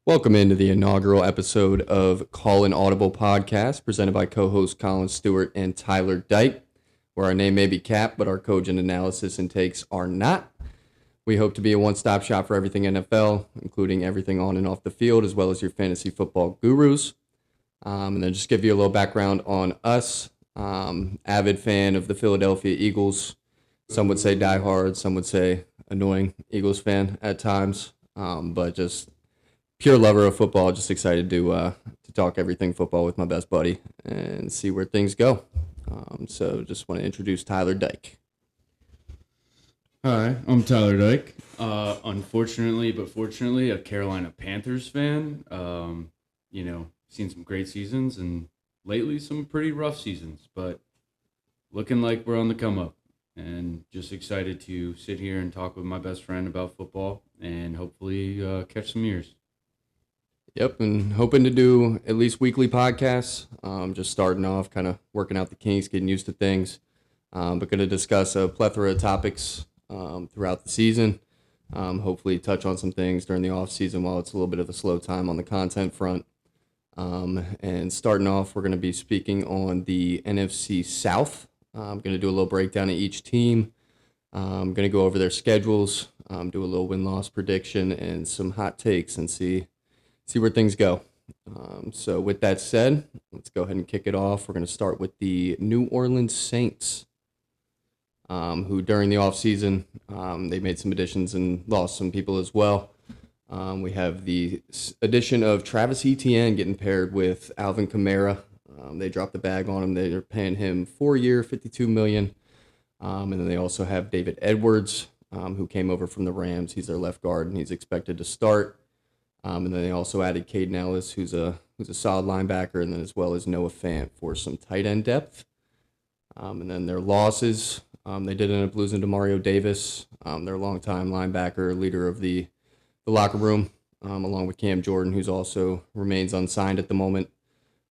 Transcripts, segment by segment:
Welcome into the inaugural episode of Call An Audible Podcast, presented by co-hosts Collin, Stewart, and Tyler Dyke, where our name may be capped, but our cogent analysis and takes are not. We hope to be a one-stop shop for everything NFL, including everything on and off the field, as well as your fantasy football gurus. And then just give you a little background on us. Avid fan of the Philadelphia Eagles. Some would say diehard, some would say annoying Eagles fan at times, but just pure lover of football, just excited to talk everything football with my best buddy and see where things go. So just want to introduce Tyler Dyke. Hi, I'm Tyler Dyke. Unfortunately, but fortunately, a Carolina Panthers fan. Seen some great seasons and lately some pretty rough seasons, but looking like we're on the come up. And just excited to sit here and talk with my best friend about football and hopefully catch some ears. Yep, and hoping to do at least weekly podcasts. Just starting off, kind of working out the kinks, getting used to things. But going to discuss a plethora of topics throughout the season. Hopefully touch on some things during the off season while it's a little bit of a slow time on the content front. And starting off, we're going to be speaking on the NFC South. I'm going to do a little breakdown of each team. I'm going to go over their schedules, do a little win-loss prediction, and some hot takes and see where things go. So with that said, let's go ahead and kick it off. We're going to start with the New Orleans Saints, who during the offseason, they made some additions and lost some people as well. We have the addition of Travis Etienne getting paired with Alvin Kamara. They dropped the bag on him. They're paying him 4-year, $52 million. And then they also have David Edwards, who came over from the Rams. He's their left guard, and he's expected to start. And then they also added Caden Ellis, who's a solid linebacker, and then as well as Noah Fant for some tight end depth. And then their losses, they did end up losing to Mario Davis, their longtime linebacker, leader of the locker room, along with Cam Jordan, who's also remains unsigned at the moment.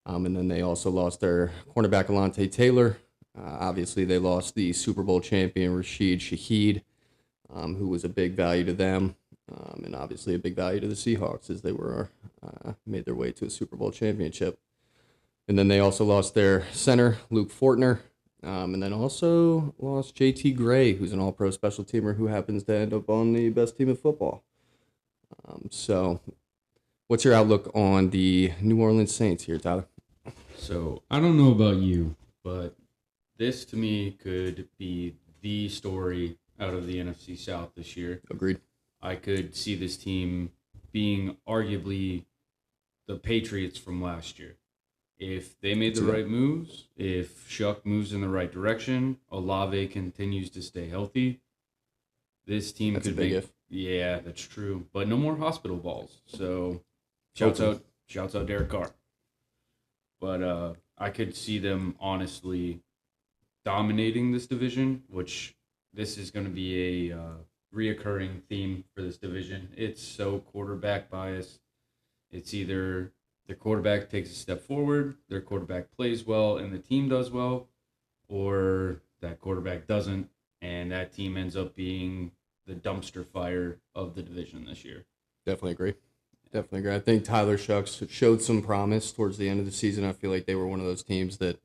And then they also lost their cornerback, Alante Taylor. Obviously, they lost the Super Bowl champion, Rashid Shaheed, who was a big value to them. And obviously a big value to the Seahawks as they were made their way to a Super Bowl championship. And then they also lost their center, Luke Fortner, and then also lost J.T. Gray, who's an all-pro special teamer who happens to end up on the best team in football. So what's your outlook on the New Orleans Saints here, Tyler? So I don't know about you, but this to me could be the story out of the NFC South this year. Agreed. I could see this team being arguably the Patriots from last year. If they made the right moves, if Shuck moves in the right direction, Olave continues to stay healthy, this team That's could a big make. if. Yeah, that's true. But no more hospital balls. So shouts out Derek Carr. But I could see them honestly dominating this division, which this is going to be a reoccurring theme for this division. It's so quarterback biased. It's either the quarterback takes a step forward, their quarterback plays well, and the team does well, or that quarterback doesn't, and that team ends up being the dumpster fire of the division this year. Definitely agree. I think Tyler Shucks showed some promise towards the end of the season. I feel like they were one of those teams that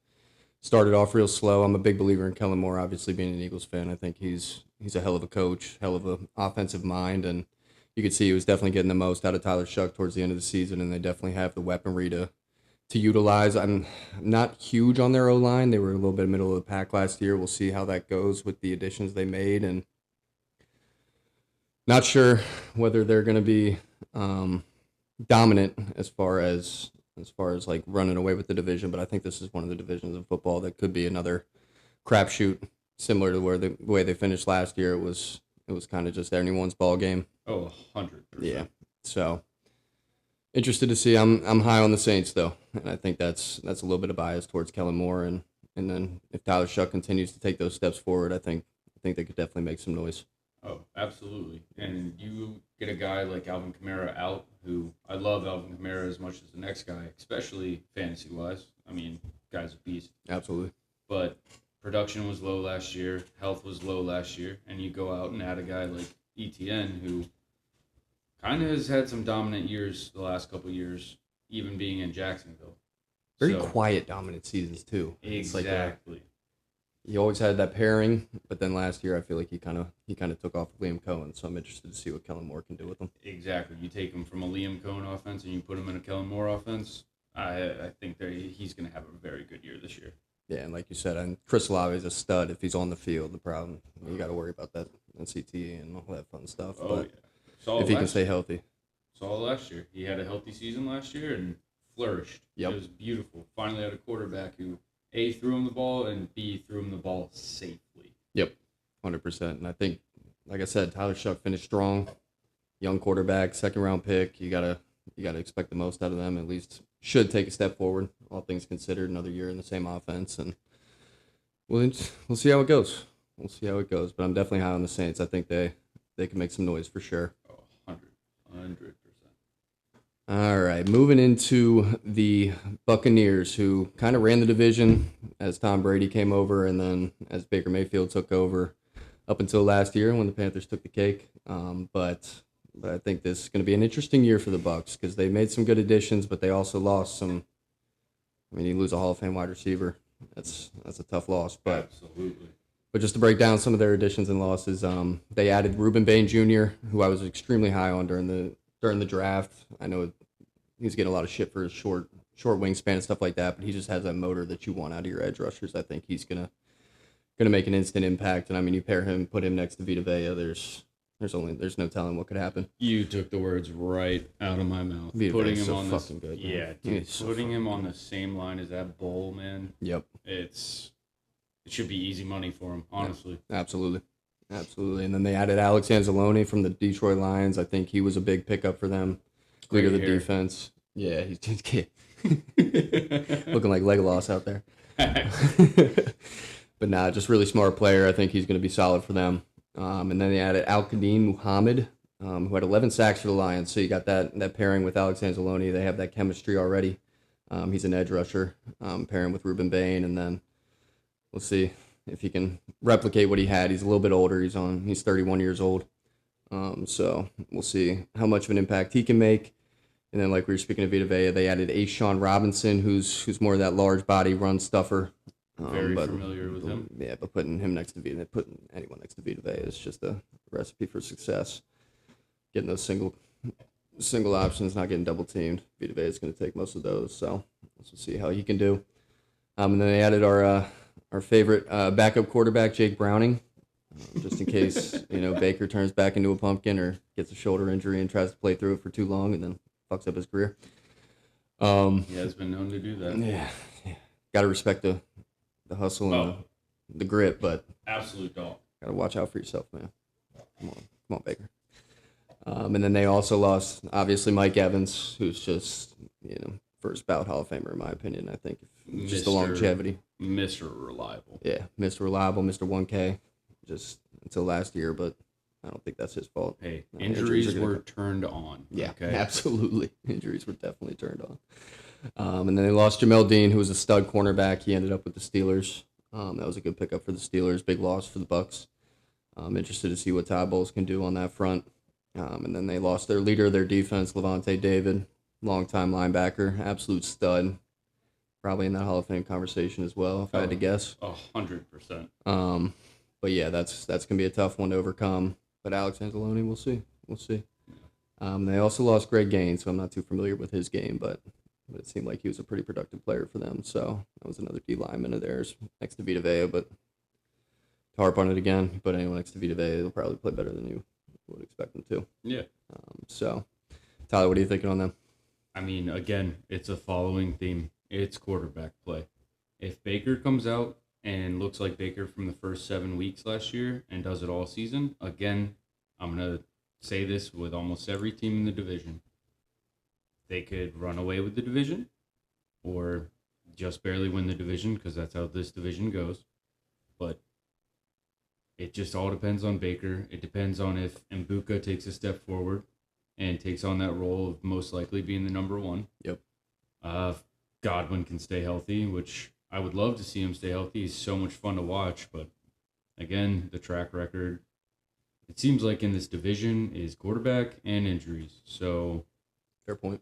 started off real slow. I'm a big believer in Kellen Moore, obviously being an Eagles fan. I think he's a hell of a coach, hell of an offensive mind, and you could see he was definitely getting the most out of Tyler Shuck towards the end of the season, and they definitely have the weaponry to utilize. I'm not huge on their O-line. They were a little bit middle of the pack last year. We'll see how that goes with the additions they made, and not sure whether they're going to be dominant as far as like running away with the division, but I think this is one of the divisions of football that could be another crapshoot, similar to the way they finished last year. It was kind of just anyone's ball game. Oh, 100%. Yeah. So interested to see. I'm high on the Saints though, and I think that's a little bit of bias towards Kellen Moore, and then if Tyler Shuck continues to take those steps forward, I think they could definitely make some noise. Oh, absolutely. And you get a guy like Alvin Kamara out, who I love Alvin Kamara as much as the next guy, especially fantasy-wise. I mean, guy's a beast. Absolutely. But production was low last year. Health was low last year. And you go out and add a guy like ETN, who kind of has had some dominant years the last couple of years, even being in Jacksonville. Very quiet, dominant seasons too. Exactly. He always had that pairing, but then last year I feel like he kind of took off with Liam Cohen. So I'm interested to see what Kellen Moore can do with him. Exactly. You take him from a Liam Cohen offense and you put him in a Kellen Moore offense. I think that he's going to have a very good year this year. Yeah, and like you said, and Chris Olave is a stud if he's on the field. The problem you got to worry about that NCT and all that fun stuff. Oh, but yeah. if he can stay healthy. Saw last year. He had a healthy season last year and flourished. Yep. It was beautiful. Finally had a quarterback who, A, threw him the ball, and B, threw him the ball safely. Yep, 100%. And I think, like I said, Tyler Shuck finished strong. Young quarterback, second-round pick. You gotta expect the most out of them. At least should take a step forward, all things considered. Another year in the same offense, and we'll see how it goes. We'll see how it goes. But I'm definitely high on the Saints. I think they can make some noise for sure. Oh, 100%. All right, moving into the Buccaneers, who kind of ran the division as Tom Brady came over, and then as Baker Mayfield took over, up until last year when the Panthers took the cake. But I think this is going to be an interesting year for the Bucs because they made some good additions, but they also lost some. I mean, you lose a Hall of Fame wide receiver. That's a tough loss. But absolutely. But just to break down some of their additions and losses, they added Reuben Bain Jr., who I was extremely high on during the draft. I know he's getting a lot of shit for his short wingspan and stuff like that, but he just has that motor that you want out of your edge rushers. I think he's gonna make an instant impact. And I mean, you put him next to Vita Vea, there's no telling what could happen. You took the words right out of my mouth. Vita Putting Vea's him so on fucking good. Man. Yeah, dude, putting him on the same line as that Bull, man. Yep. It should be easy money for him, honestly. Yeah, absolutely. And then they added Alex Anzalone from the Detroit Lions. I think he was a big pickup for them. Leader of the defense. Yeah, he's just looking like Legolas out there. But nah, just really smart player. I think he's going to be solid for them. And then they added Al-Qadim Muhammad, who had 11 sacks for the Lions. So you got that pairing with Alex Anzalone. They have that chemistry already. He's an edge rusher, pairing with Reuben Bain, and then we'll see if he can replicate what he had. He's a little bit older. He's 31 years old. So we'll see how much of an impact he can make. And then, like we were speaking of Vita Vea, they added Ashawn Robinson, who's more of that large body run stuffer. Very familiar with him. Yeah, but putting anyone next to Vita Vea is just a recipe for success. Getting those single options, not getting double teamed. Vita Vea is going to take most of those. So let's see how he can do. And then they added our favorite backup quarterback, Jake Browning, just in case Baker turns back into a pumpkin or gets a shoulder injury and tries to play through it for too long and then fucks up his career. He has been known to do that. Yeah. Got to respect the hustle and the grit, but absolute dog. Got to watch out for yourself, man. Come on, Baker. And then they also lost, obviously, Mike Evans, who's just first bout Hall of Famer in my opinion. I think just the longevity. Mr. Reliable. Yeah, Mr. Reliable, Mr. 1K, just until last year, but I don't think that's his fault. Hey, injuries were turned on. Yeah, okay? Absolutely. Injuries were definitely turned on. And then they lost Jamel Dean, who was a stud cornerback. He ended up with the Steelers. That was a good pickup for the Steelers. Big loss for the Bucs. I'm interested to see what Todd Bowles can do on that front. And then they lost their leader of their defense, Levante David, longtime linebacker, absolute stud. Probably in that Hall of Fame conversation as well, if I had to guess. 100%. But yeah, that's gonna be a tough one to overcome. But Alex Anzalone, we'll see. They also lost Greg Gaines, so I'm not too familiar with his game, but it seemed like he was a pretty productive player for them. So that was another D lineman of theirs next to Vita Vea, but to harp on it again, put anyone next to Vita Vea, they'll probably play better than you would expect them to. Yeah. So, Tyler, what are you thinking on them? I mean, again, it's a following theme. It's quarterback play. If Baker comes out and looks like Baker from the first 7 weeks last year and does it all season, again, I'm going to say this with almost every team in the division. They could run away with the division or just barely win the division because that's how this division goes. But it just all depends on Baker. It depends on if Mbuka takes a step forward and takes on that role of most likely being the number one. Yep. Godwin can stay healthy, which I would love to see him stay healthy. He's so much fun to watch, but again, the track record it seems like in this division is quarterback and injuries. So Fair point.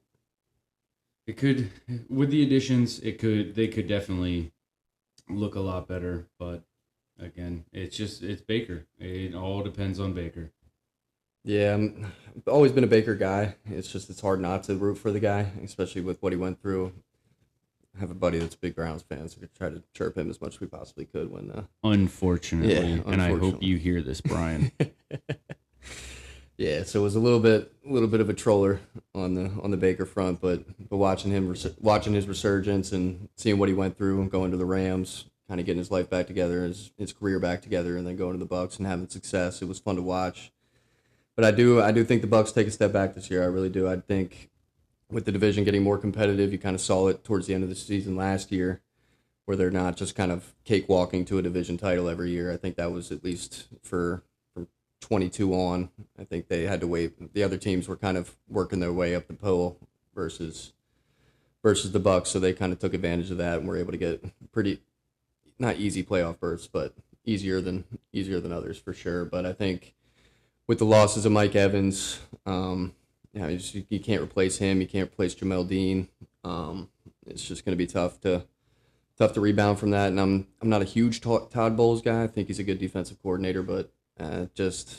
it could, with the additions, they could definitely look a lot better. But again, it's Baker. It all depends on Baker. Yeah, I've always been a Baker guy. It's hard not to root for the guy, especially with what he went through. I have a buddy that's a big Browns fan, so we try to chirp him as much as we possibly could when. Unfortunately, and I hope you hear this, Brian. Yeah, so it was a little bit of a troller on the Baker front, but watching his resurgence and seeing what he went through and going to the Rams, kind of getting his life back together, his career back together, and then going to the Bucs and having success, it was fun to watch. But I do think the Bucs take a step back this year. I really do. I think with the division getting more competitive, you kind of saw it towards the end of the season last year, where they're not just kind of cakewalking to a division title every year. I think that was at least for 22 on. I think they had to wait. The other teams were kind of working their way up the pole versus the Bucs, so they kind of took advantage of that and were able to get pretty not easy playoff berths, but easier than others for sure. But I think with the losses of Mike Evans, you can't replace him. You can't replace Jamel Dean. It's just going to be tough to rebound from that. And I'm not a huge Todd Bowles guy. I think he's a good defensive coordinator, but I don't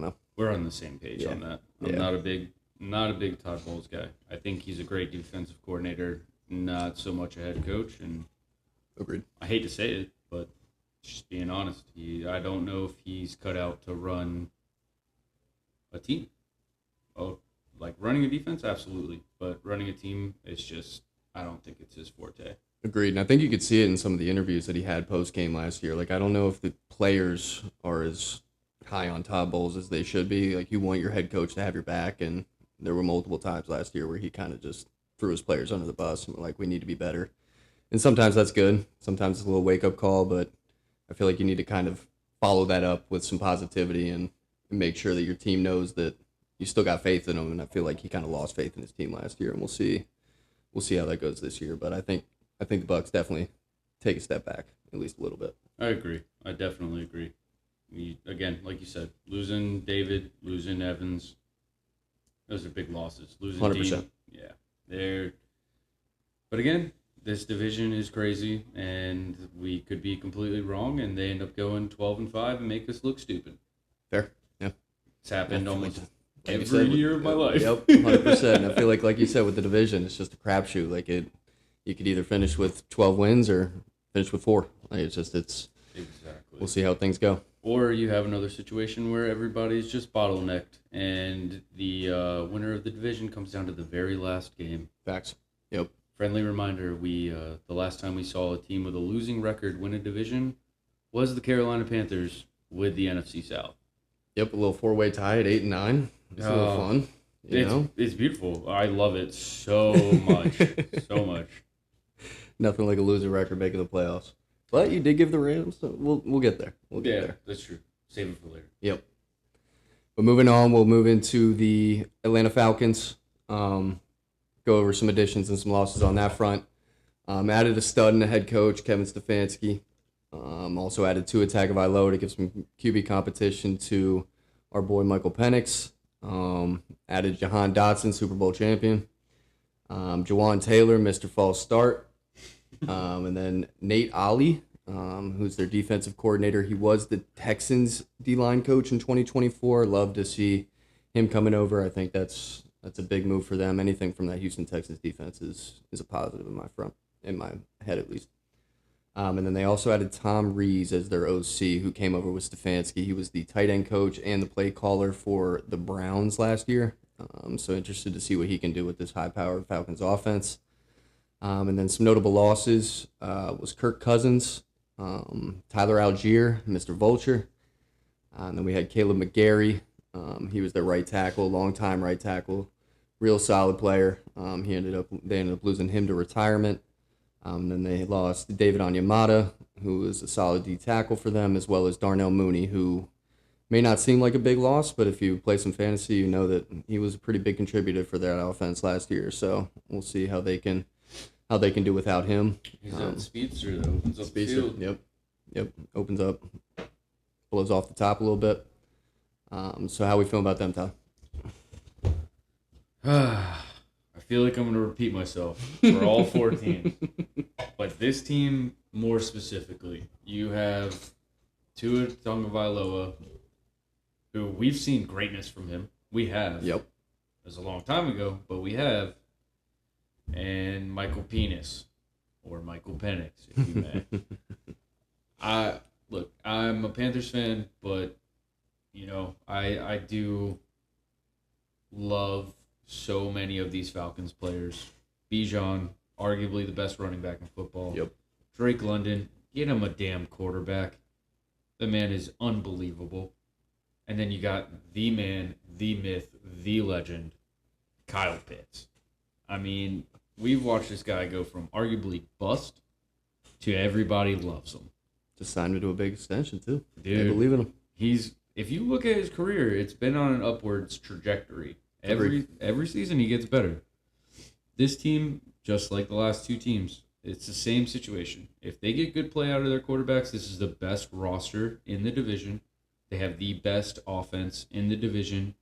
know. We're on the same page on that. I'm not a big Todd Bowles guy. I think he's a great defensive coordinator, not so much a head coach. And agreed. I hate to say it, but just being honest, I don't know if he's cut out to run a team. Oh, like running a defense, absolutely, but running a team, I don't think it's his forte. Agreed, and I think you could see it in some of the interviews that he had post-game last year. Like, I don't know if the players are as high on Todd Bowles as they should be. Like, you want your head coach to have your back, and there were multiple times last year where he kind of just threw his players under the bus and were like, we need to be better. And sometimes that's good. Sometimes it's a little wake-up call, but I feel like you need to kind of follow that up with some positivity and make sure that your team knows that you still got faith in him. And I feel like he kind of lost faith in his team last year, and we'll see how that goes this year. But I think the Bucs definitely take a step back, at least a little bit. I agree. I definitely agree. Again, like you said, losing David, losing Evans, those are big losses. Losing 100%. Dean, yeah. But again, this division is crazy, and we could be completely wrong, and they end up going 12-5 and make us look stupid. Fair, yeah. It's happened almost like every year of my life. Yep, 100%. I feel like you said, with the division, it's just a crapshoot. Like, you could either finish with 12 wins or finish with 4. Like, exactly. We'll see how things go. Or you have another situation where everybody's just bottlenecked, and the winner of the division comes down to the very last game. Facts. Yep. Friendly reminder: the last time we saw a team with a losing record win a division was the Carolina Panthers with the NFC South. Yep, a little 4-way tie at 8 and 9. It's a little fun. It's beautiful. I love it so much, so much. Nothing like a losing record making the playoffs. But you did give the Rams, so we'll get there. We'll get there. That's true. Save it for later. Yep. But moving on, we'll move into the Atlanta Falcons. Go over some additions and some losses on that front. Added a stud in the head coach, Kevin Stefanski. Also added Tua Tagovailoa to give some QB competition to our boy Michael Penix. Added Jahan Dotson, Super Bowl champion. Jawan Taylor, Mr. False Start. And then Nate Ollie, who's their defensive coordinator. He was the Texans D-line coach in 2024. Love to see him coming over. I think that's a big move for them. Anything from that Houston Texans defense is a positive in my head at least. And then they also added Tom Rees as their OC, who came over with Stefanski. He was the tight end coach and the play caller for the Browns last year. So interested to see what he can do with this high-powered Falcons offense. And then some notable losses was Kirk Cousins, Tyler Algier, Mr. Vulture. And then we had Caleb McGarry. He was their right tackle, long-time right tackle, real solid player. They ended up losing him to retirement. Then they lost David Onyemata, who was a solid D tackle for them, as well as Darnell Mooney, who may not seem like a big loss, but if you play some fantasy, you know that he was a pretty big contributor for that offense last year. So we'll see how they can do without him. He's that speedster that opens up the field. Yep, opens up blows off the top a little bit. So how we feel about them, Tyler? I feel like I'm going to repeat myself for all 4 teams. But this team, more specifically, you have Tua Tagovailoa, who we've seen greatness from him. We have. Yep. It was a long time ago, but we have. And Michael Penis, or Michael Penix, if you may. Look, I'm a Panthers fan, but, I do love so many of these Falcons players. Bijan, arguably the best running back in football. Yep. Drake London, get him a damn quarterback. The man is unbelievable. And then you got the man, the myth, the legend, Kyle Pitts. I mean, we've watched this guy go from arguably bust to everybody loves him. Just signed him to a big extension, too. Dude, I believe in him. If you look at his career, it's been on an upwards trajectory. Every season he gets better. This team, just like the last 2 teams, it's the same situation. If they get good play out of their quarterbacks, this is the best roster in the division. They have the best offense in the division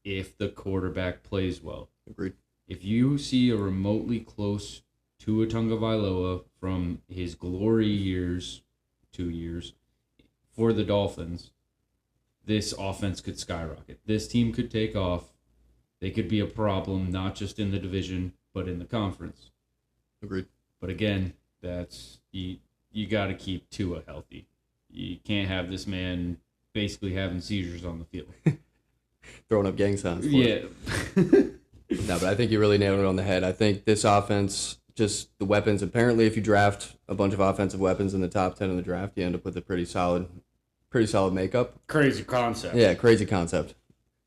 if the quarterback plays well. Agreed. If you see a remotely close Tua Tagovailoa from his glory years, 2 years, for the Dolphins, this offense could skyrocket. This team could take off. They could be a problem, not just in the division, but in the conference. Agreed. But again, that's you got to keep Tua healthy. You can't have this man basically having seizures on the field. Throwing up gang signs. Yeah. No, but I think you really nailed it on the head. I think this offense, just the weapons, apparently if you draft a bunch of offensive weapons in the top 10 of the draft, you end up with a pretty solid makeup. Crazy concept. Yeah, crazy concept.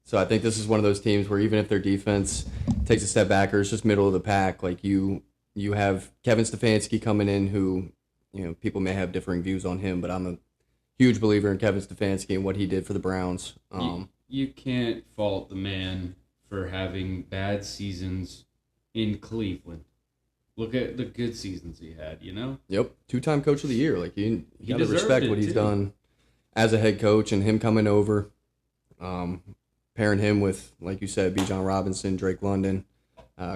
So I think this is one of those teams where even if their defense takes a step back or it's just middle of the pack, like you have Kevin Stefanski coming in who, people may have differing views on him, but I'm a huge believer in Kevin Stefanski and what he did for the Browns. You can't fault the man for having bad seasons in Cleveland. Look at the good seasons he had, Yep, 2-time coach of the year. Like you got to respect what he's done as a head coach, and him coming over, pairing him with, like you said, Bijan Robinson, Drake London,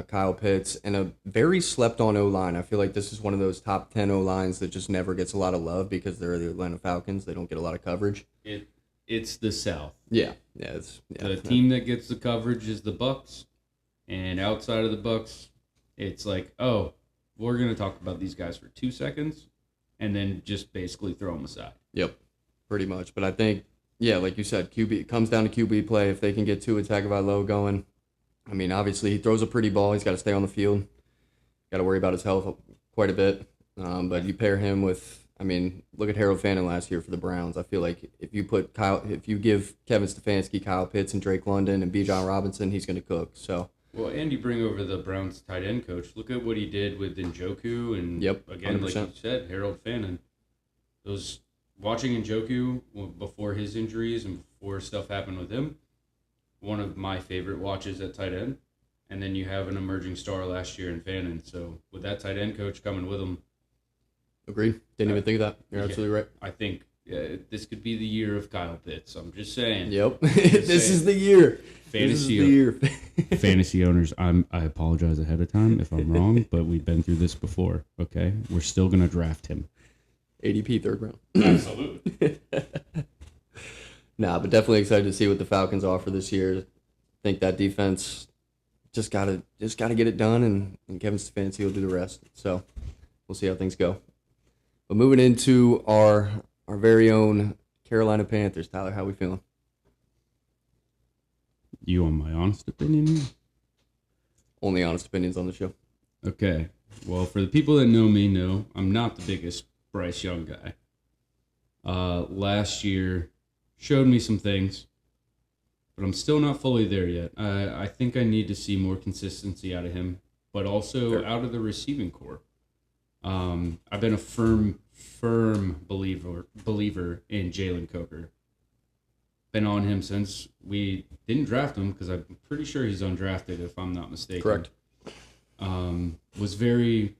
Kyle Pitts, and a very slept-on O-line. I feel like this is one of those top 10 O-lines that just never gets a lot of love because they're the Atlanta Falcons. They don't get a lot of coverage. It's the South. Yeah. The team that gets the coverage is the Bucs, and outside of the Bucs, it's like, oh, we're going to talk about these guys for 2 seconds, and then just basically throw them aside. Yep, pretty much. But I think, like you said, QB, it comes down to QB play. If they can get Tua Tagovailoa going, I mean, obviously he throws a pretty ball. He's got to stay on the field. Got to worry about his health quite a bit. But you pair him with, look at Harold Fannin last year for the Browns. I feel like if you give Kevin Stefanski, Kyle Pitts, and Drake London and Bijan Robinson, he's going to cook. So. Well, and you bring over the Browns tight end coach. Look at what he did with Njoku and, again, 100%. Like you said, Harold Fannin. Watching Njoku before his injuries and before stuff happened with him, one of my favorite watches at tight end. And then you have an emerging star last year in Fannin. So with that tight end coach coming with him. Agreed. Didn't even think of that. You're absolutely right. I think this could be the year of Kyle Pitts. I'm just saying. Yep. This is the year. Fantasy owners, I apologize ahead of time if I'm wrong, but we've been through this before, okay? We're still going to draft him. ADP 3rd round. Absolutely. But definitely excited to see what the Falcons offer this year. I think that defense just gotta get it done, and Kevin Stefanski will do the rest. So we'll see how things go. But moving into our very own Carolina Panthers, Tyler, how we feeling? You want my honest opinion? Only honest opinions on the show. Okay. Well, for the people that know me, I'm not the biggest Bryce Young guy. Last year showed me some things, but I'm still not fully there yet. I think I need to see more consistency out of him, but also out of the receiving core. I've been a firm believer in Jalen Coker. Been on him since we didn't draft him because I'm pretty sure he's undrafted if I'm not mistaken. Correct. Was very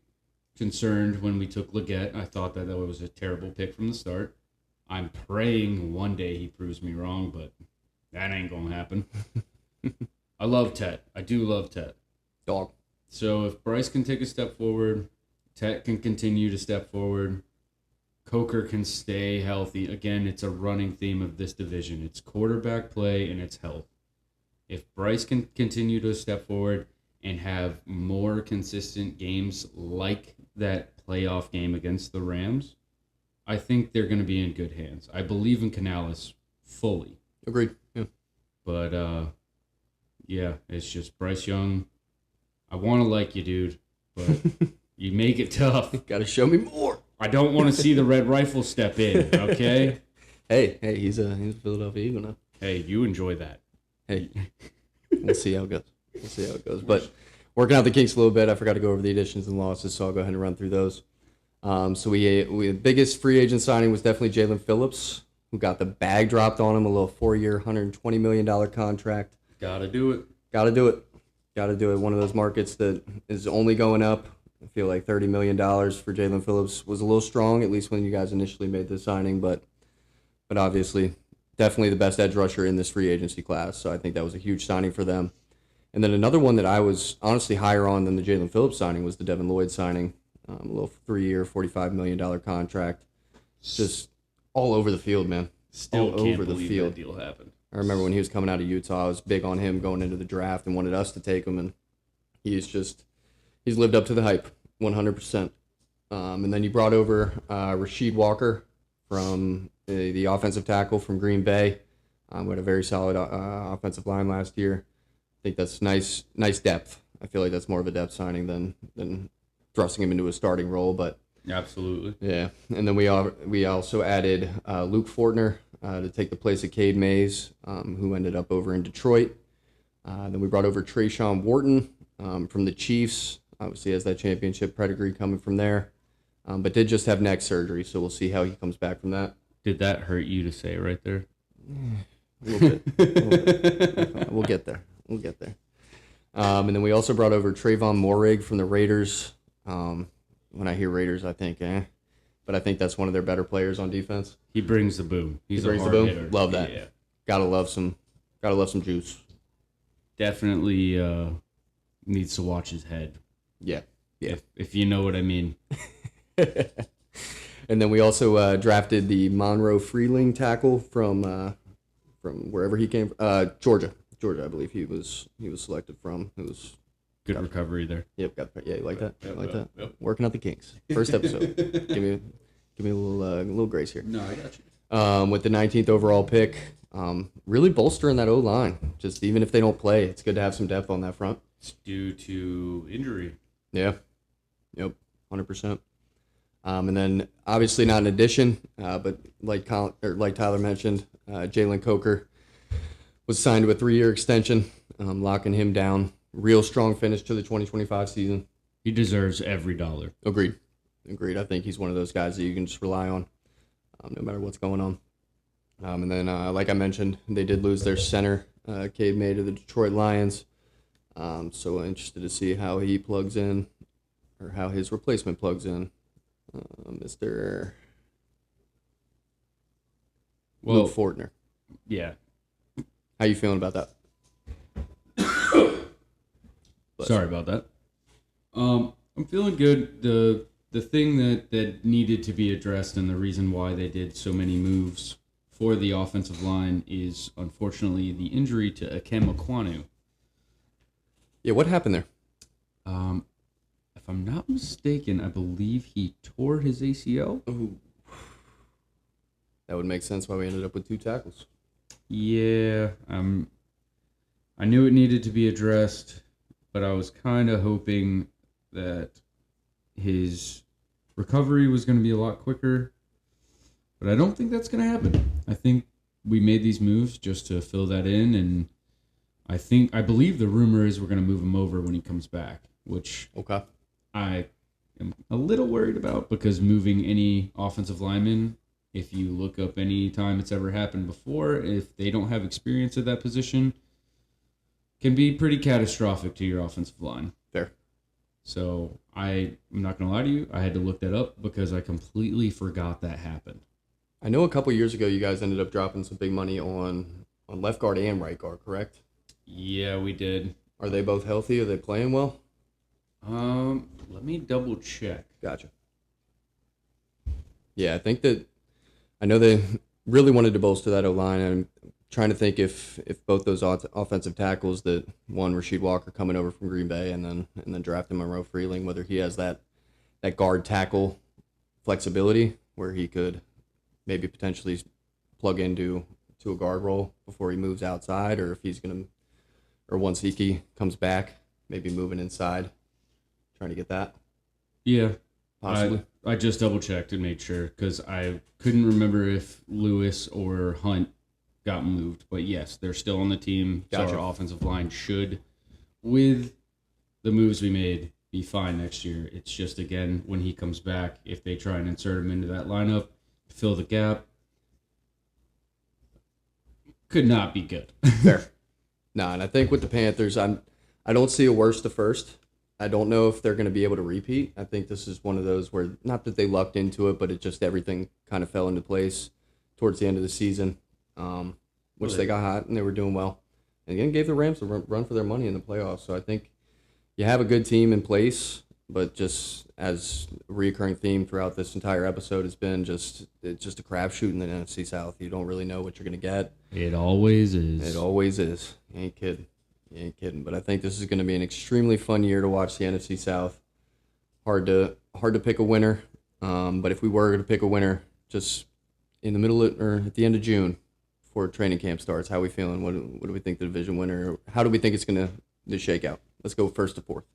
concerned when we took Leggett. I thought that was a terrible pick from the start. I'm praying one day he proves me wrong, but that ain't going to happen. I love Tet. I do love Tet. Dog. So if Bryce can take a step forward, Tet can continue to step forward, Coker can stay healthy. Again, it's a running theme of this division. It's quarterback play and it's health. If Bryce can continue to step forward and have more consistent games like that playoff game against the Rams, I think they're going to be in good hands. I believe in Canales fully. Agreed. Yeah. But, yeah, it's just Bryce Young. I want to like you, dude, but you make it tough. Got to show me more. I don't want to see the Red Rifle step in, okay? Hey, he's a Philadelphia Eagle now. Hey, you enjoy that. Hey, we'll see how it goes. But working out the kinks a little bit, I forgot to go over the additions and losses, so I'll go ahead and run through those. So the biggest free agent signing was definitely Jalen Phillips, who got the bag dropped on him, a little 4-year, $120 million contract. Gotta do it. One of those markets that is only going up. I feel like $30 million for Jalen Phillips was a little strong, at least when you guys initially made the signing, but obviously definitely the best edge rusher in this free agency class, so I think that was a huge signing for them. And then another one that I was honestly higher on than the Jalen Phillips signing was the Devin Lloyd signing, a little 3-year, $45 million contract. Just all over the field, man. Still all can't over the believe field. that deal happened. I remember when he was coming out of Utah, I was big on him going into the draft and wanted us to take him, and he's lived up to the hype, 100%. And then you brought over Rasheed Walker from the offensive tackle from Green Bay. We had a very solid offensive line last year. I think that's nice depth. I feel like that's more of a depth signing than thrusting him into a starting role, but Absolutely. yeah. And then we also added Luke Fortner to take the place of Cade Mays, who ended up over in Detroit. Then we brought over Trayshawn Wharton from the Chiefs. Obviously has that championship pedigree coming from there, but did just have neck surgery, so we'll see how he comes back from that. Did that hurt you to say right there? A little bit. We'll get there. And then we also brought over Trayvon Moehrig from the Raiders. When I hear Raiders, I think, but I think that's one of their better players on defense. He brings the boom. He brings the boom. Hitter. Love that. Yeah. Gotta love some juice. Definitely needs to watch his head. Yeah. If you know what I mean. And then we also drafted the Monroe Freeling tackle from wherever he came from. Georgia, I believe he was selected from. It was good recovery there. Yep, you like that? Yep. Working out the kinks. First episode. Give me a little grace here. No, I got you. With the 19th overall pick, really bolstering that O-line. Just even if they don't play, it's good to have some depth on that front. It's due to injury. Yeah. Yep. 100%. And then obviously not an addition, but like Tyler mentioned, Jalen Coker was signed to a 3-year extension, locking him down. Real strong finish to the 2025 season. He deserves every dollar. Agreed. I think he's one of those guys that you can just rely on, no matter what's going on. And then, like I mentioned, they did lose their center, Cade May, to the Detroit Lions. So interested to see how he plugs in, or how his replacement plugs in. Mr. Luke Fortner. Yeah. How you feeling about that? Sorry about that. I'm feeling good. The thing that needed to be addressed and the reason why they did so many moves for the offensive line is unfortunately the injury to Akem Okwonu. Yeah, what happened there? If I'm not mistaken, I believe he tore his ACL. Ooh. That would make sense why we ended up with 2 tackles. Yeah, I knew it needed to be addressed, but I was kind of hoping that his recovery was going to be a lot quicker. But I don't think that's going to happen. I think we made these moves just to fill that in, and I believe the rumor is we're going to move him over when he comes back, which okay. I am a little worried about because moving any offensive lineman, if you look up any time it's ever happened before, if they don't have experience at that position, can be pretty catastrophic to your offensive line. Fair. So I'm not going to lie to you. I had to look that up because I completely forgot that happened. I know a couple years ago you guys ended up dropping some big money on left guard and right guard, correct? Yeah, we did. Are they both healthy? Are they playing well? Let me double check. Gotcha. Yeah, I know they really wanted to bolster that O-line. I'm trying to think if both those offensive tackles, that one Rasheed Walker coming over from Green Bay and then drafting Monroe Freeling, whether he has that guard tackle flexibility where he could maybe potentially plug into a guard role before he moves outside, or if he's or once Iki comes back, maybe moving inside, trying to get that. Yeah, possibly. I just double checked and made sure because I couldn't remember if Lewis or Hunt got moved. But yes, they're still on the team. Gotcha. So our offensive line should, with the moves we made, be fine next year. It's just, again, when he comes back, if they try and insert him into that lineup, fill the gap, could not be good. Fair. No, and I think with the Panthers, I don't see a worst to first. I don't know if they're going to be able to repeat. I think this is one of those where, not that they lucked into it, but it just everything kind of fell into place towards the end of the season, which they got hot and they were doing well. And again, gave the Rams a run for their money in the playoffs. So I think you have a good team in place, but just as a reoccurring theme throughout this entire episode has been it's just a crapshoot in the NFC South. You don't really know what you're going to get. It always is. It always is. You ain't kidding. But I think this is going to be an extremely fun year to watch the NFC South. Hard to pick a winner. But if we were to pick a winner, just in the middle or at the end of June, before training camp starts, how are we feeling? What do we think the division winner? How do we think it's going to shake out? Let's go first to fourth.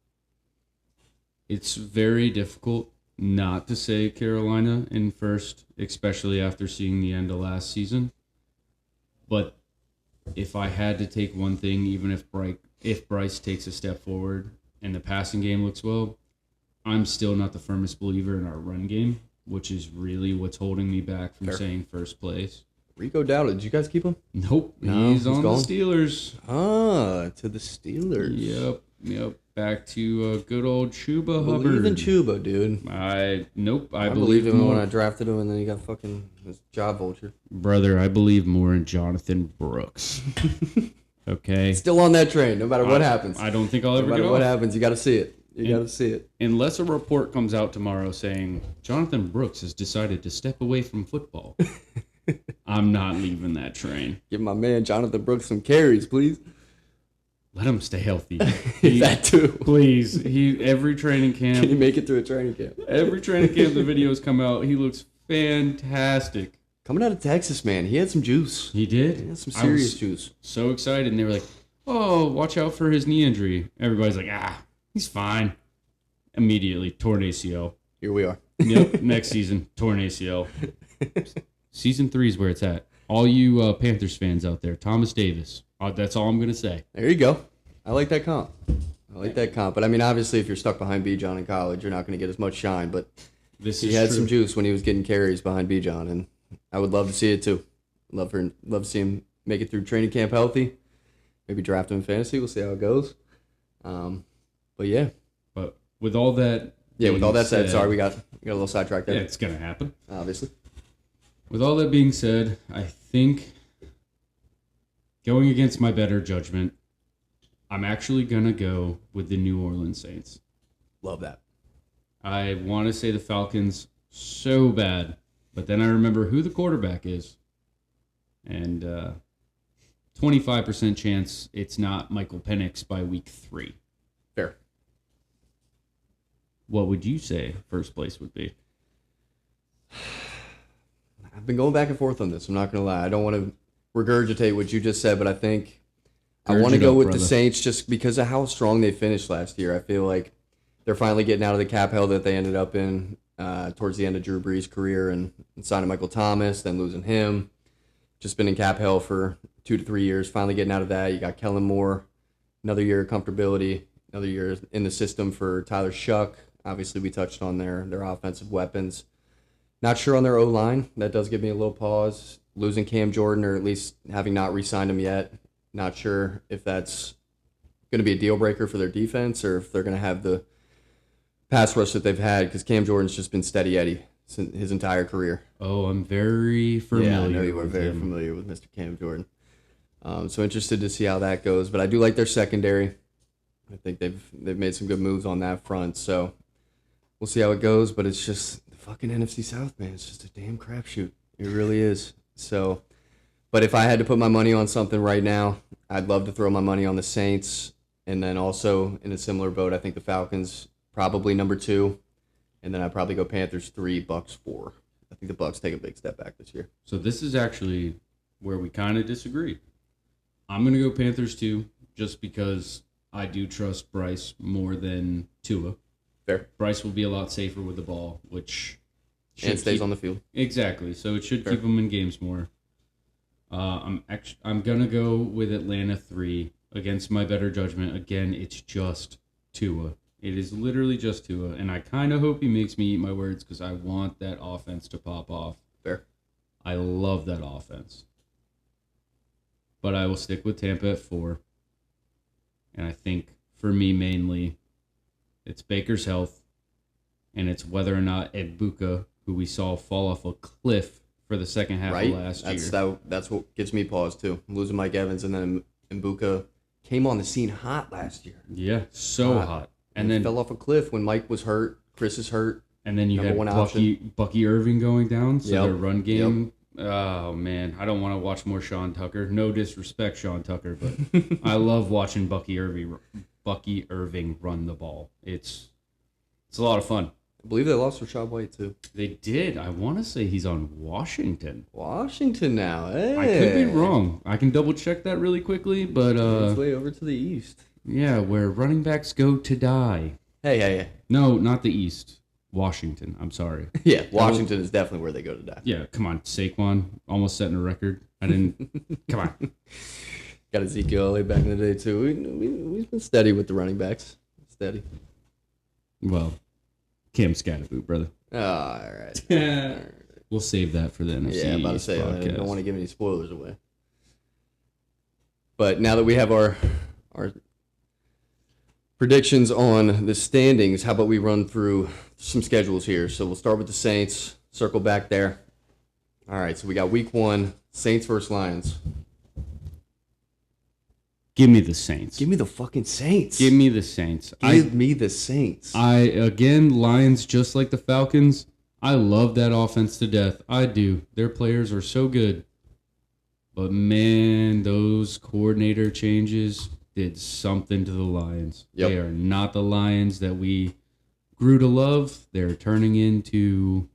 It's very difficult not to say Carolina in first, especially after seeing the end of last season. But if I had to take one thing, even if Bryce takes a step forward and the passing game looks well, I'm still not the firmest believer in our run game, which is really what's holding me back from saying first place. Rico Dowdle, did you guys keep him? Nope. No, he's on gone? The Steelers. To the Steelers. Yep. Back to good old Chuba Hubbard. Believe in Chuba, dude. I believed him when I drafted him, and then he got fucking his job vulture. Brother, I believe more in Jonathan Brooks. Okay? Still on that train, no matter what happens. I don't think I'll ever get off. No matter what happens, you got to see it. You got to see it. Unless a report comes out tomorrow saying Jonathan Brooks has decided to step away from football, I'm not leaving that train. Give my man Jonathan Brooks some carries, please. Let him stay healthy. That too. Please. Every training camp. Can he make it through a training camp? Every training camp the videos come out, he looks fantastic. Coming out of Texas, man, he had some juice. He did? He had some serious juice. So excited. And they were like, oh, watch out for his knee injury. Everybody's like, he's fine. Immediately, torn ACL. Here we are. Yep, next season, torn ACL. Season 3 is where it's at. All you Panthers fans out there, Thomas Davis. That's all I'm going to say. There you go. I like that comp. But, I mean, obviously, if you're stuck behind Bijan in college, you're not going to get as much shine. But he had some juice when he was getting carries behind Bijan, and I would love to see it, too. Love to see him make it through training camp healthy. Maybe draft him in fantasy. We'll see how it goes. But, yeah. But with all that... Yeah, with all that said, sorry, we got a little sidetracked there. Yeah, it's going to happen. Obviously. With all that being said, I think... going against my better judgment, I'm actually going to go with the New Orleans Saints. Love that. I want to say the Falcons so bad, but then I remember who the quarterback is. And 25% chance it's not Michael Penix by week 3. Fair. What would you say first place would be? I've been going back and forth on this. I'm not going to lie. I don't want to regurgitate what you just said, but I think I want to go with the Saints just because of how strong they finished last year. I feel like they're finally getting out of the cap hell that they ended up in towards the end of Drew Brees' career and signing Michael Thomas, then losing him. Just been in cap hell for 2 to 3 years. Finally getting out of that. You got Kellen Moore, another year of comfortability, another year in the system for Tyler Shuck. Obviously, we touched on their offensive weapons. Not sure on their O-line. That does give me a little pause. Losing Cam Jordan, or at least having not re-signed him yet. Not sure if that's going to be a deal breaker for their defense or if they're going to have the pass rush that they've had, because Cam Jordan's just been steady Eddie his entire career. Oh, I'm very familiar. Yeah, I know you were with very him. familiar with Mr. Cam Jordan. So interested to see how that goes. But I do like their secondary. I think they've made some good moves on that front. So we'll see how it goes. But it's just the fucking NFC South, man. It's just a damn crapshoot. It really is. So, but if I had to put my money on something right now, I'd love to throw my money on the Saints. And then also in a similar boat, I think the Falcons probably number 2. And then I'd probably go Panthers 3, Bucks 4. I think the Bucks take a big step back this year. So this is actually where we kind of disagree. I'm going to go Panthers 2 just because I do trust Bryce more than Tua. Fair. Bryce will be a lot safer with the ball, which And stays on the field. Exactly. So it should Fair. keep him in games more. I'm going to go with Atlanta 3 against my better judgment. Again, it's just Tua. It is literally just Tua, and I kind of hope he makes me eat my words because I want that offense to pop off. Fair. I love that offense. But I will stick with Tampa at 4. And I think, for me, mainly, it's Baker's health, and it's whether or not Ibuka, who we saw fall off a cliff for the second half of last year. That's what gives me pause, too. I'm losing Mike Evans, and then Mbuka came on the scene hot last year. Yeah, so hot. And then fell off a cliff when Mike was hurt. Chris is hurt. And then you had Bucky Irving going down, so their run game. Oh, man. I don't want to watch more Sean Tucker. No disrespect, Sean Tucker, but I love watching Bucky Irving run the ball. It's a lot of fun. I believe they lost Rashad White, too. They did. I want to say he's on Washington. Washington now. Hey. I could be wrong. I can double-check that really quickly, but... It's way over to the east. Yeah, where running backs go to die. Hey. No, not the east. Washington. I'm sorry. Yeah, Washington is definitely where they go to die. Yeah, come on. Saquon almost setting a record. I didn't... Come on. Got Ezekiel Elliott back in the day, too. We've been steady with the running backs. Steady. Well, Cam Scatterboot, brother. Oh, all right. We'll save that for the NFC Yeah, I'm about to say, podcast. I don't want to give any spoilers away. But now that we have our predictions on the standings, how about we run through some schedules here? So we'll start with the Saints, circle back there. All right, so we got week 1, Saints versus Lions. Give me the Saints. Give me the fucking Saints. Give me the Saints. Give me the Saints. Lions, just like the Falcons, I love that offense to death. I do. Their players are so good. But, man, those coordinator changes did something to the Lions. Yep. They are not the Lions that we grew to love. They're turning into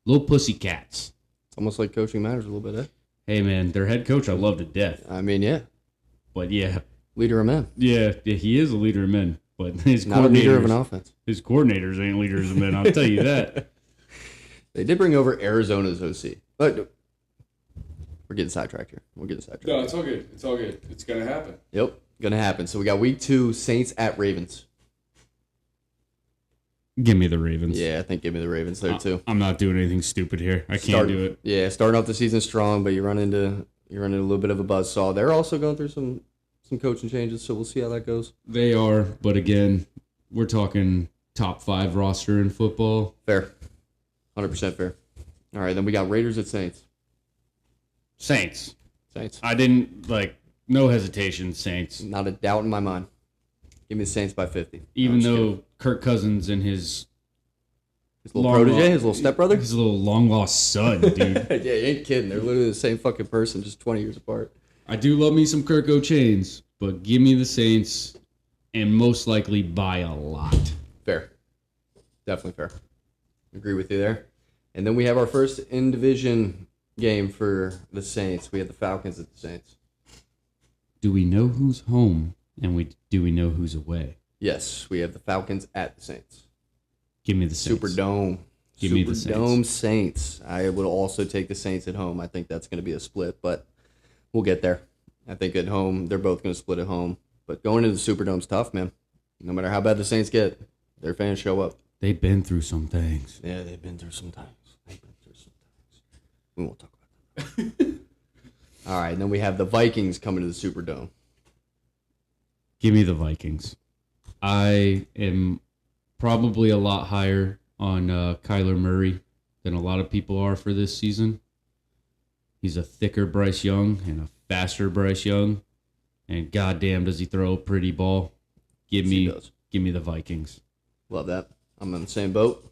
little pussycats. It's almost like coaching matters a little bit, eh? Hey, man, their head coach I love to death. I mean, yeah. But, yeah. Leader of men. Yeah, he is a leader of men. But his Not a leader of an offense. His coordinators ain't leaders of men, I'll tell you that. They did bring over Arizona's OC. But we're getting sidetracked here. No, it's all good. It's all good. It's going to happen. Yep, going to happen. So we got week 2, Saints at Ravens. Give me the Ravens. Yeah, I think give me the Ravens there, too. I'm not doing anything stupid here. I can't do it. Yeah, starting off the season strong, but you run into a little bit of a buzzsaw. They're also going through some coaching changes, so we'll see how that goes. They are, but again, we're talking top 5 roster in football. Fair. 100% fair. All right, then we got Raiders at Saints. Saints. Saints. I didn't, no hesitation, Saints. Not a doubt in my mind. Give me the Saints by 50. Even though Kirk Cousins and his little protege, his little stepbrother? His little long-lost son, dude. Yeah, you ain't kidding. They're literally the same fucking person, just 20 years apart. I do love me some Kirk O'Chains, but give me the Saints, and most likely by a lot. Fair. Definitely fair. Agree with you there. And then we have our first in-division game for the Saints. We have the Falcons at the Saints. Do we know who's home, and do we know who's away? Yes, we have the Falcons at the Saints. Give me the Saints. Superdome. Give me the Saints. Superdome Saints. I would also take the Saints at home. I think that's going to be a split, but we'll get there. I think at home, they're both going to split at home. But going into the Superdome's tough, man. No matter how bad the Saints get, their fans show up. They've been through some things. Yeah, they've been through some times. We won't talk about that. All right, and then we have the Vikings coming to the Superdome. Give me the Vikings. I am probably a lot higher on Kyler Murray than a lot of people are for this season. He's a thicker Bryce Young and a faster Bryce Young. And goddamn, does he throw a pretty ball. Give me the Vikings. Love that. I'm on the same boat.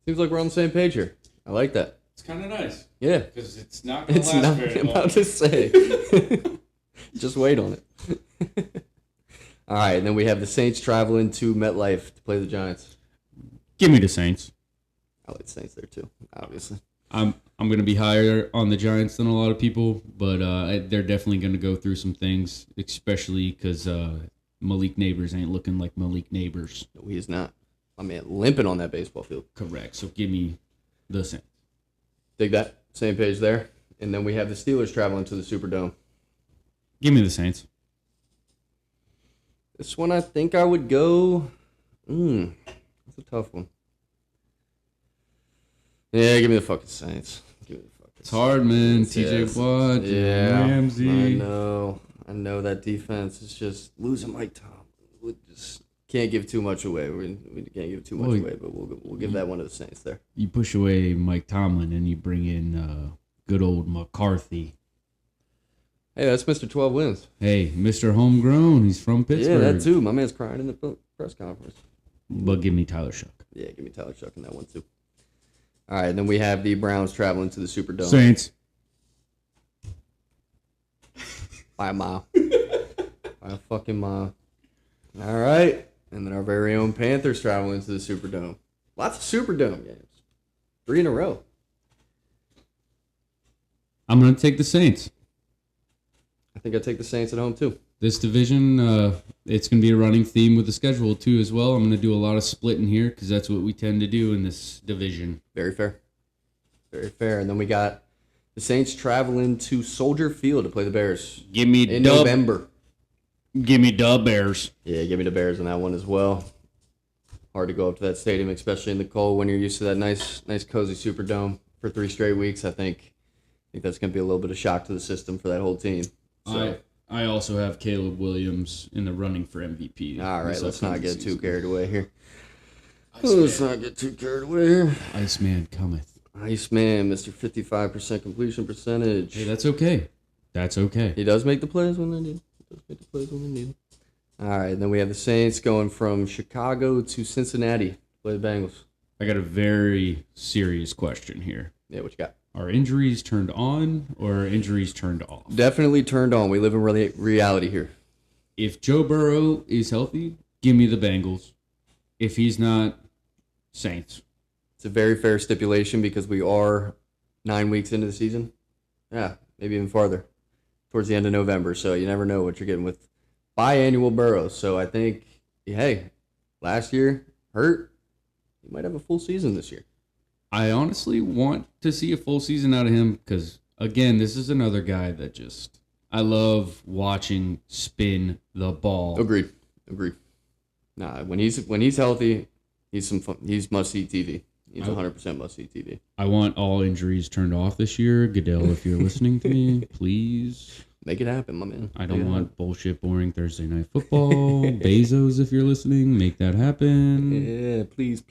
Seems like we're on the same page here. I like that. It's kind of nice. Yeah. Because it's not going to last very long. I'm about to say. Just wait on it. All right, and then we have the Saints traveling to MetLife to play the Giants. Give me the Saints. I like the Saints there too, obviously. I'm going to be higher on the Giants than a lot of people, but they're definitely going to go through some things, especially because Malik Neighbors ain't looking like Malik Neighbors. No, he is not. I mean, limping on that baseball field. Correct. So give me the Saints. Dig that. Same page there. And then we have the Steelers traveling to the Superdome. Give me the Saints. This one I think I would go. That's a tough one. Yeah, give me the fucking Saints. Give me the fucking It's hard, man. Saints. TJ Watt, Ramsey. I know that defense is just losing Mike Tomlin. We just can't give too much away. We can't give too much away, but we'll give that one to the Saints there. You push away Mike Tomlin and you bring in good old McCarthy. Hey, that's Mr. 12 wins. Hey, Mr. Homegrown. He's from Pittsburgh. Yeah, that too. My man's crying in the press conference. But give me Tyler Shuck. Yeah, give me Tyler Shuck in that one too. All right, then we have the Browns traveling to the Superdome. Saints. By a mile. By a fucking mile. All right. And then our very own Panthers traveling to the Superdome. Lots of Superdome games. 3 in a row. I'm going to take the Saints. I think I take the Saints at home too. This division, it's going to be a running theme with the schedule too as well. I'm going to do a lot of splitting here because that's what we tend to do in this division. Very fair. Very fair. And then we got the Saints traveling to Soldier Field to play the Bears. Give me in November. Give me the Bears. Yeah, give me the Bears in that one as well. Hard to go up to that stadium, especially in the cold when you're used to that nice cozy Superdome for 3 straight weeks. I think that's going to be a little bit of shock to the system for that whole team. So. I also have Caleb Williams in the running for MVP. All right, let's not get too carried away here. Let's not get too carried away here. Iceman cometh. Iceman, Mr. 55% completion percentage. Hey, that's okay. That's okay. He does make the plays when they need. All right, then we have the Saints going from Chicago to Cincinnati to play the Bengals. I got a very serious question here. Yeah, what you got? Are injuries turned on or are injuries turned off? Definitely turned on. We live in reality here. If Joe Burrow is healthy, give me the Bengals. If he's not, Saints. It's a very fair stipulation because we are 9 weeks into the season. Yeah, maybe even farther. Towards the end of November. So you never know what you're getting with biannual Burrow. So I think, hey, last year hurt. He might have a full season this year. I honestly want to see a full season out of him because, again, this is another guy that just I love watching spin the ball. Agreed. Nah, when he's healthy, he's fun. He's must-see TV. He's 100% must-see TV. I want all injuries turned off this year. Goodell, if you're listening to me, please. Make it happen, my man. I don't want bullshit, boring Thursday night football. Bezos, if you're listening, make that happen. Yeah, please.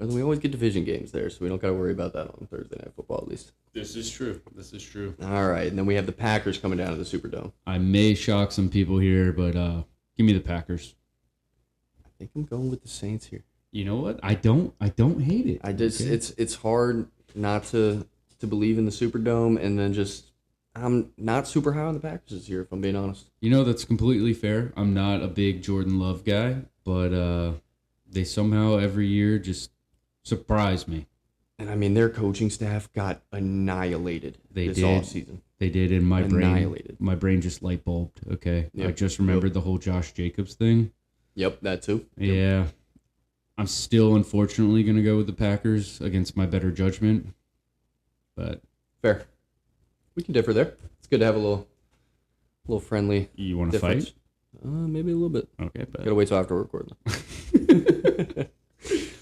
And we always get division games there, so we don't got to worry about that on Thursday Night Football, at least. This is true. All right, and then we have the Packers coming down to the Superdome. I may shock some people here, but give me the Packers. I think I'm going with the Saints here. You know what? I don't hate it. It's hard not to believe in the Superdome, and then just I'm not super high on the Packers this year, if I'm being honest. You know, that's completely fair. I'm not a big Jordan Love guy, but they somehow every year just surprise me. And I mean, their coaching staff got annihilated this offseason. They did, and my brain just light bulbed. Okay, yep. I just remembered the whole Josh Jacobs thing. Yep, that too. Yep. Yeah, I'm still unfortunately going to go with the Packers against my better judgment. But fair, we can differ there. It's good to have a little friendly. You want to fight? Maybe a little bit. Okay, but gotta wait till after record.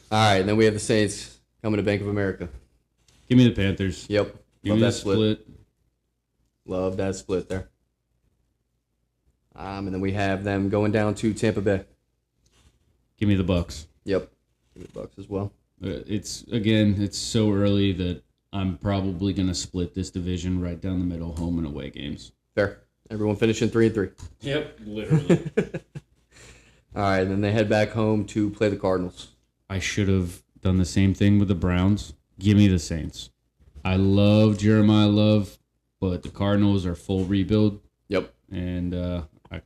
All right, and then we have the Saints coming to Bank of America. Give me the Panthers. Yep. Give me that split. Love that split there. And then we have them going down to Tampa Bay. Give me the Bucks. Yep. Give me the Bucks as well. It's so early that I'm probably going to split this division right down the middle, home and away games. Fair. Everyone finishing 3-3. Yep, literally. All right, and then they head back home to play the Cardinals. I should have done the same thing with the Browns. Give me the Saints. I love Jeremiah Love, but the Cardinals are full rebuild. Yep. And I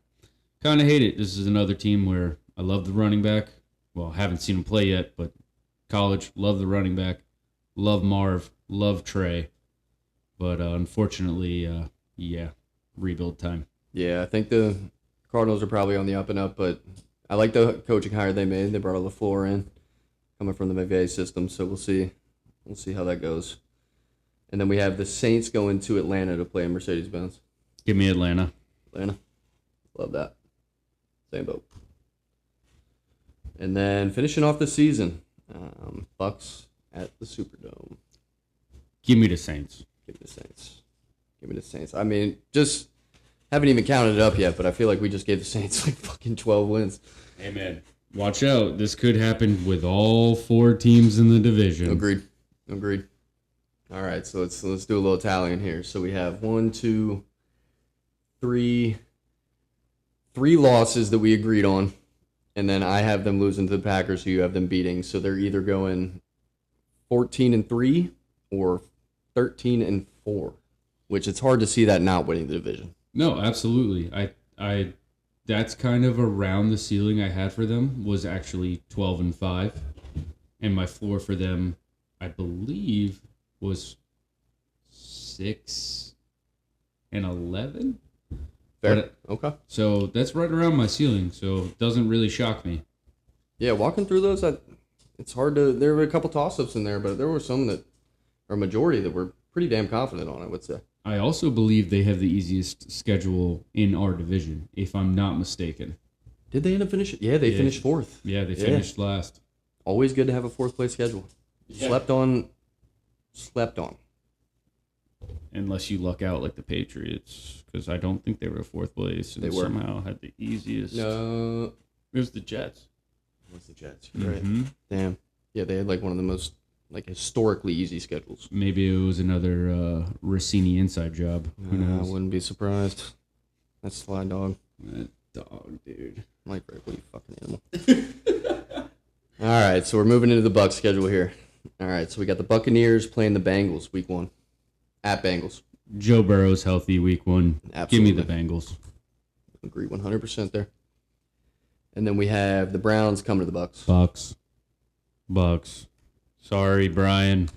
kind of hate it. This is another team where I love the running back. Well, haven't seen him play yet, but college, love the running back. Love Marv. Love Trey. But unfortunately, rebuild time. Yeah, I think the Cardinals are probably on the up and up, but I like the coaching hire they made. They brought LaFleur in, coming from the McVay system, so we'll see. We'll see how that goes. And then we have the Saints going to Atlanta to play Mercedes-Benz. Give me Atlanta. Atlanta. Love that. Same boat. And then finishing off the season, Bucks at the Superdome. Give me the Saints. Give me the Saints. Give me the Saints. I mean, just haven't even counted it up yet, but I feel like we just gave the Saints like fucking 12 wins. Amen. Watch out. This could happen with all 4 teams in the division. Agreed. All right, so let's do a little tallying here. So we have 1, 2, 3 losses that we agreed on, and then I have them losing to the Packers, who you have them beating. So they're either going 14-3 or 13-4, which it's hard to see that not winning the division. No, absolutely. I that's kind of around the ceiling I had for them, was actually 12-5, and my floor for them, I believe, was 6-11. Fair. Okay. So that's right around my ceiling. So it doesn't really shock me. Yeah, walking through those, it's hard to. There were a couple toss-ups in there, but there were some that, or a majority that we're pretty damn confident on, I would say. I also believe they have the easiest schedule in our division, if I'm not mistaken. Did they end up finishing? Yeah, they finished 4th. Yeah, they finished last. Always good to have a 4th place schedule. Yeah. Slept on. Unless you luck out like the Patriots, because I don't think they were 4th place. And they were. Somehow had the easiest. No. It was the Jets. It was the Jets. Right. Damn. Yeah, they had like one of the most historically easy schedules. Maybe it was another Rossini inside job. Who knows? I wouldn't be surprised. That's Sly Dog. That dog, dude. Mike Berkeley, you fucking animal. All right, so we're moving into the Bucs schedule here. All right, so we got the Buccaneers playing the Bengals week 1 at Bengals. Joe Burrow's healthy week 1. Absolutely. Give me the Bengals. Agree 100% there. And then we have the Browns coming to the Bucs. Bucs. Sorry, Brian.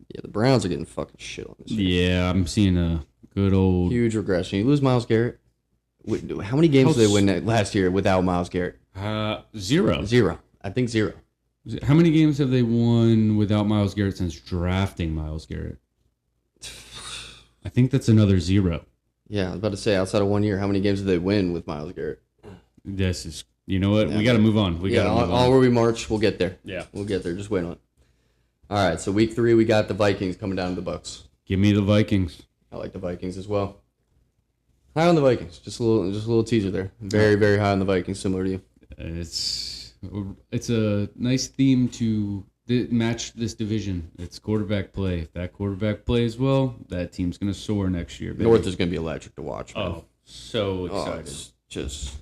Yeah, the Browns are getting fucking shit on this year. Yeah, I'm seeing a good old... huge regression. You lose Myles Garrett. How many games did they win last year without Myles Garrett? 0. 0. I think 0. How many games have they won without Myles Garrett since drafting Myles Garrett? I think that's another 0. Yeah, I was about to say, outside of 1 year, how many games did they win with Myles Garrett? This is... You know what? Yeah. We got to move on. All where we march, we'll get there. Yeah. We'll get there. Just wait on it. All right, so week 3, we got the Vikings coming down to the Bucs. Give me the Vikings. I like the Vikings as well. High on the Vikings. Just a little teaser there. Very, very high on the Vikings, similar to you. It's a nice theme to match this division. It's quarterback play. If that quarterback plays well, that team's going to soar next year. Baby. North is going to be electric to watch, man. Oh, so excited. It's just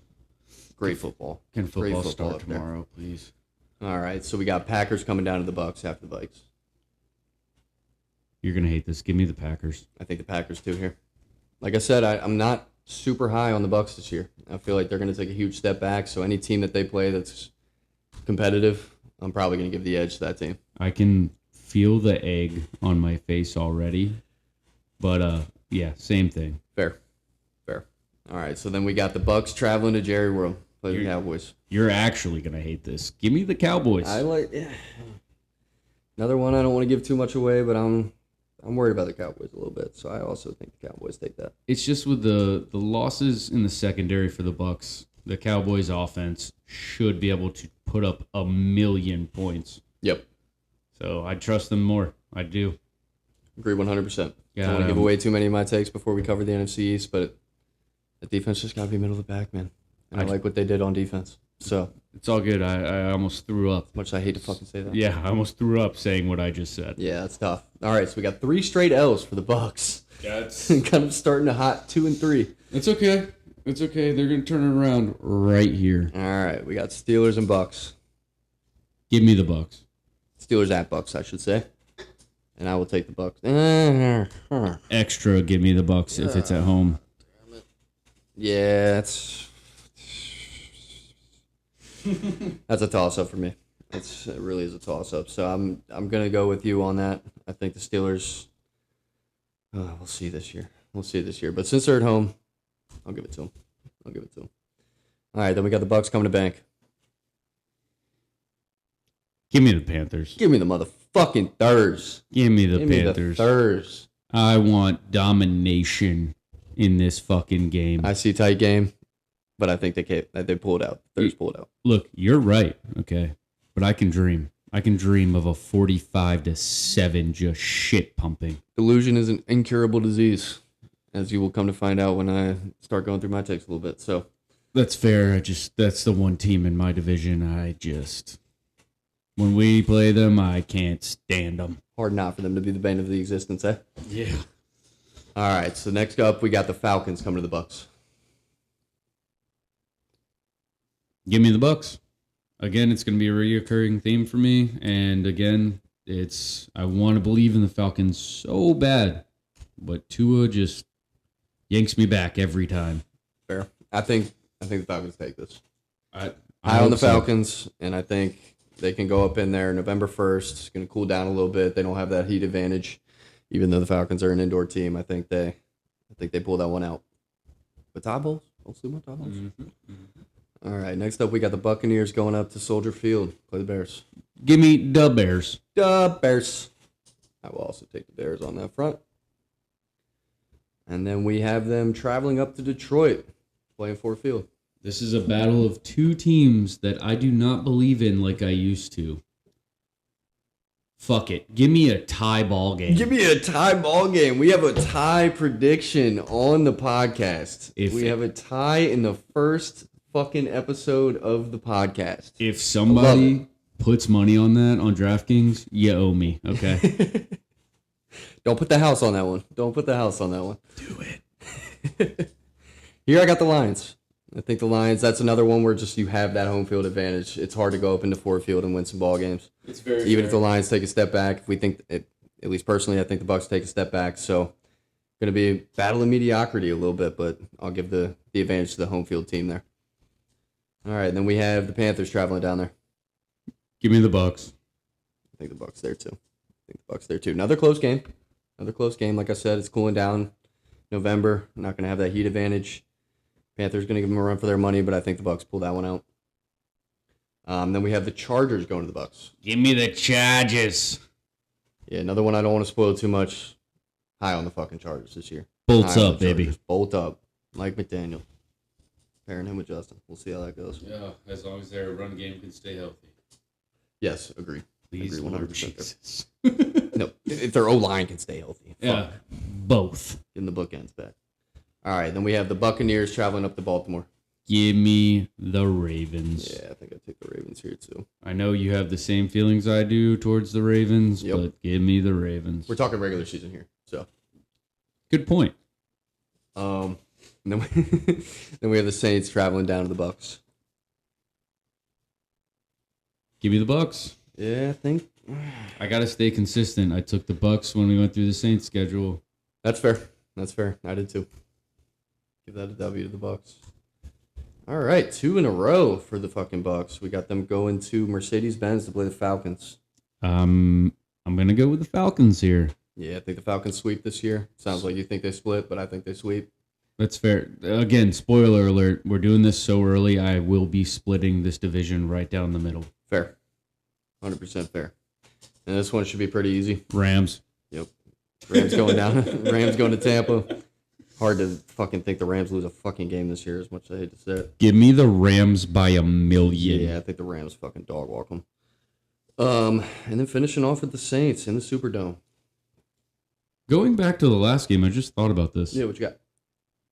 great football. Can football great start tomorrow, please? All right, so we got Packers coming down to the Bucs after the Vikes. You're going to hate this. Give me the Packers. I think the Packers too here. Like I said, I'm not super high on the Bucs this year. I feel like they're going to take a huge step back, so any team that they play that's competitive, I'm probably going to give the edge to that team. I can feel the egg on my face already, but yeah, same thing. Fair. All right, so then we got the Bucs traveling to Jerry World. Play the Cowboys. You're actually going to hate this. Give me the Cowboys. Another one I don't want to give too much away, but I'm worried about the Cowboys a little bit, so I also think the Cowboys take that. It's just with the losses in the secondary for the Bucs, the Cowboys offense should be able to put up 1,000,000 points. Yep. So I trust them more. I do. Agree 100%. I don't want to give away too many of my takes before we cover the NFC East, but the defense just got to be middle of the pack, man. And I like what they did on defense. So It's all good. I almost threw up. Much as I hate to fucking say that. Yeah, I almost threw up saying what I just said. Yeah, that's tough. All right, so we got 3 straight L's for the Bucks. That's kind of starting a hot 2 and 3. It's okay. It's okay. They're going to turn it around right here. All right, we got Steelers and Bucks. Give me the Bucks. Steelers at Bucks, I should say. And I will take the Bucks. Extra, give me the Bucks if it's at home. Yeah, that's a toss-up for me. It really is a toss-up. So I'm gonna go with you on that. I think the Steelers. We'll see this year. But since they're at home, I'll give it to them. All right, then we got the Bucks coming to bank. Give me the Panthers. Give me the motherfucking Thurs. Give me the Give Panthers. Me the Thurs. I want domination in this fucking game. I see tight game, but I think they pull it out. Thurs pull it out. Look, you're right, okay? But I can dream. I can dream of a 45-7 just shit pumping. Delusion is an incurable disease, as you will come to find out when I start going through my takes a little bit. So that's fair. That's the one team in my division. When we play them, I can't stand them. Hard not for them to be the bane of the existence, eh? Yeah. All right, so next up, we got the Falcons coming to the Bucks. Give me the Bucks. Again, it's going to be a reoccurring theme for me. And again, I want to believe in the Falcons so bad. But Tua just yanks me back every time. Fair. I think the Falcons take this. I on the Falcons, and I think they can go up in there November 1st. It's going to cool down a little bit. They don't have that heat advantage, even though the Falcons are an indoor team. I think they pull that one out. But tie bowls, we'll see what tie bowls. All right, next up we got the Buccaneers going up to Soldier Field. Play the Bears. Give me the Bears. The Bears. I will also take the Bears on that front. And then we have them traveling up to Detroit, playing Ford Field. This is a battle of two teams that I do not believe in like I used to. Fuck it. Give me a tie ball game. Give me a tie ball game. We have a tie prediction on the podcast. We have a tie in the first fucking episode of the podcast. If somebody puts money on that on DraftKings, you owe me, okay? Don't put the house on that one. Do it. Here I got the Lions. I think the Lions, that's another one where just you have that home field advantage. It's hard to go up into Ford Field and win some ball games. It's very Even if the Lions take a step back, if we think, at least personally, I think the Bucs take a step back. So going to be a battle of mediocrity a little bit, but I'll give the advantage to the home field team there. All right, and then we have the Panthers traveling down there. Give me the Bucs. I think the Bucs there too. Another close game. Like I said, it's cooling down. November, not going to have that heat advantage. Panthers going to give them a run for their money, but I think the Bucs pull that one out. Then we have the Chargers going to the Bucs. Give me the Chargers. Yeah, another one I don't want to spoil too much. High on the fucking Chargers this year. Bolts up, baby. Bolt up. Mike McDaniel. Pairing him with Justin. We'll see how that goes. Yeah, as long as their run game can stay healthy. Yes, agree. Please, agree 100%. Lord Jesus. No, if their O-line can stay healthy. Yeah, both. Getting the bookends back. All right, then we have the Buccaneers traveling up to Baltimore. Give me the Ravens. Yeah, I think I take the Ravens here too. I know you have the same feelings I do towards the Ravens, but give me the Ravens. We're talking regular season here, so. Good point. And then we have the Saints traveling down to the Bucs. Give me the Bucs. Yeah, I think I gotta stay consistent. I took the Bucs when we went through the Saints schedule. That's fair. I did too. Give that a W to the Bucs. All right, 2 in a row for the fucking Bucs. We got them going to Mercedes-Benz to play the Falcons. I'm gonna go with the Falcons here. Yeah, I think the Falcons sweep this year. Sounds like you think they split, but I think they sweep. That's fair. Again, spoiler alert. We're doing this so early. I will be splitting this division right down the middle. Fair. 100% fair. And this one should be pretty easy. Rams. Yep. Rams going down. Rams going to Tampa. Hard to fucking think the Rams lose a fucking game this year, as much as I hate to say it. Give me the Rams by a million. Yeah, I think the Rams fucking dog walk them. And then finishing off with the Saints in the Superdome. Going back to the last game, I just thought about this. Yeah, what you got?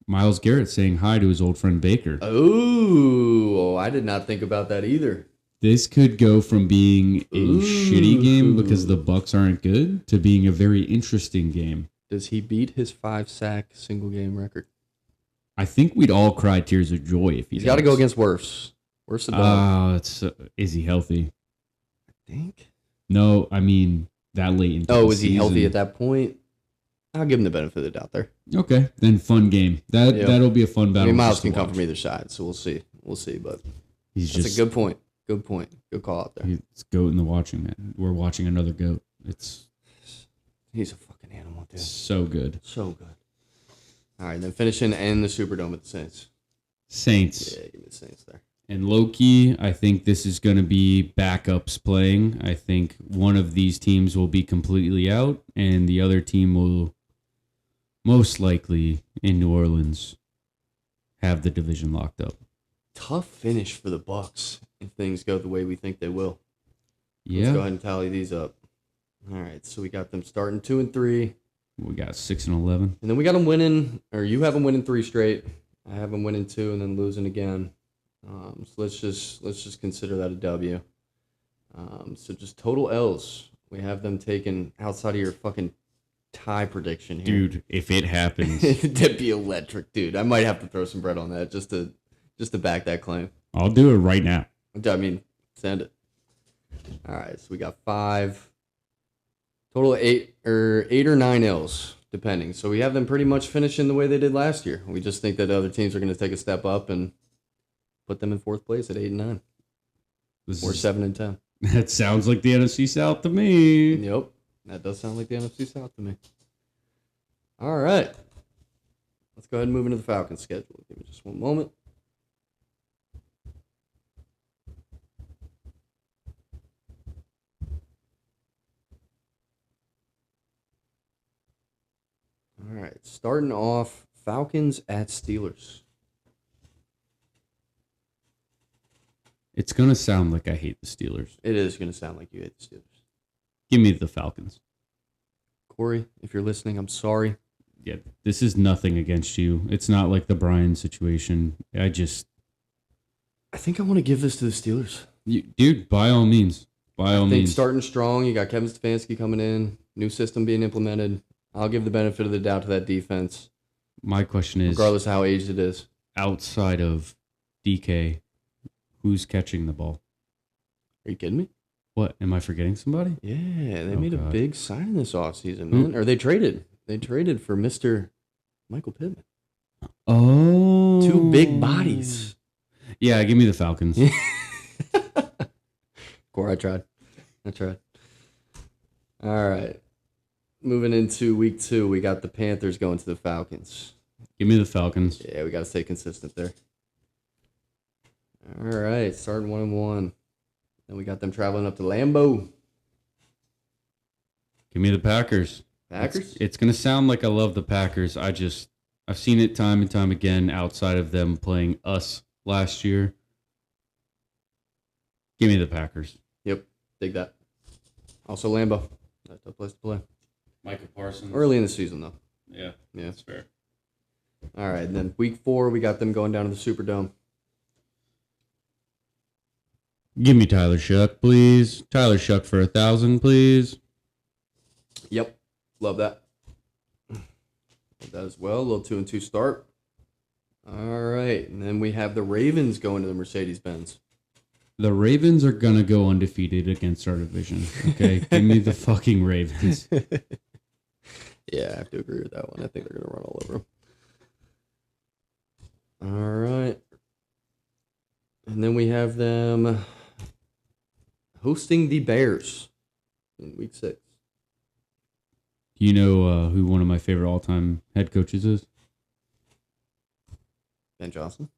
Myles Garrett saying hi to his old friend Baker. Oh, I did not think about that either. This could go from being a shitty game because the Bucs aren't good to being a very interesting game. Does he beat his 5-sack single game record? I think we'd all cry tears of joy if He's got to go against worse. Worse the dog. Is he healthy? I think. No, I mean that late into Oh, the is he season. healthy at that point? I'll give him the benefit of the doubt there. Okay, then fun game. That'll be a fun battle. I mean, Miles can come from either side, so we'll see. But He's that's just a good point. Good point. Good call out there. He's goat in the watching, man. We're watching another goat. It's He's a fucking animal, dude. so good. So good. All right, then finishing and the Superdome at the Saints. Saints. Yeah, give me the Saints there. And low-key, I think this is going to be backups playing. I think one of these teams will be completely out, and the other team will most likely, in New Orleans, have the division locked up. Tough finish for the Bucs if things go the way we think they will. Yeah. Let's go ahead and tally these up. All right, so we got them starting 2-3. We got 6-11. And then we got them winning, or you have them winning 3 straight. I have them winning 2 and then losing again. So let's just consider that a W. So just total L's. We have them taken outside of your fucking tie prediction here. Dude, if it happens, That'd be electric, dude. I might have to throw some bread on that just to back that claim. I'll do it right now. I mean, send it. All right, so we got 5. Total 8 or 9 L's, depending. So we have them pretty much finishing the way they did last year. We just think that other teams are going to take a step up and put them in 4th place at 8 and 9. Or 7 and 10. That sounds like the NFC South to me. Yep, that does sound like the NFC South to me. All right, let's go ahead and move into the Falcons schedule. Give me just one moment. All right, starting off, Falcons at Steelers. It's going to sound like I hate the Steelers. It is going to sound like you hate the Steelers. Give me the Falcons. Corey, if you're listening, I'm sorry. Yeah, this is nothing against you. It's not like the Brian situation. I think I want to give this to the Steelers. Dude, by all means. By all I think means. starting strong, you got Kevin Stefanski coming in, new system being implemented. I'll give the benefit of the doubt to that defense. My question is, regardless of how aged it is. Outside of DK, who's catching the ball? Are you kidding me? What? Am I forgetting somebody? Yeah, they made a God. big signing this offseason, man. Or they traded. They traded for Mr. Michael Pittman. Oh. 2 big bodies. Yeah, give me the Falcons. Corey, I tried. All right. Moving into week 2, we got the Panthers going to the Falcons. Give me the Falcons. Yeah, we got to stay consistent there. All right, starting 1-1. Then we got them traveling up to Lambeau. Give me the Packers. Packers? It's going to sound like I love the Packers. I've seen it time and time again outside of them playing us last year. Give me the Packers. Yep, dig that. Also Lambeau. That's a place to play. Michael Parsons. Early in the season, though. Yeah, that's fair. All right, and then week 4, we got them going down to the Superdome. Give me Tyler Shuck, please. Tyler Shuck for 1,000, please. Yep, love that. Love that as well. A little 2-2 start. All right, and then we have the Ravens going to the Mercedes-Benz. The Ravens are going to go undefeated against our division, okay? Give me the fucking Ravens. Yeah, I have to agree with that one. I think they're going to run all over them. All right. And then we have them hosting the Bears in week 6. Do you know who one of my favorite all-time head coaches is? Ben Johnson.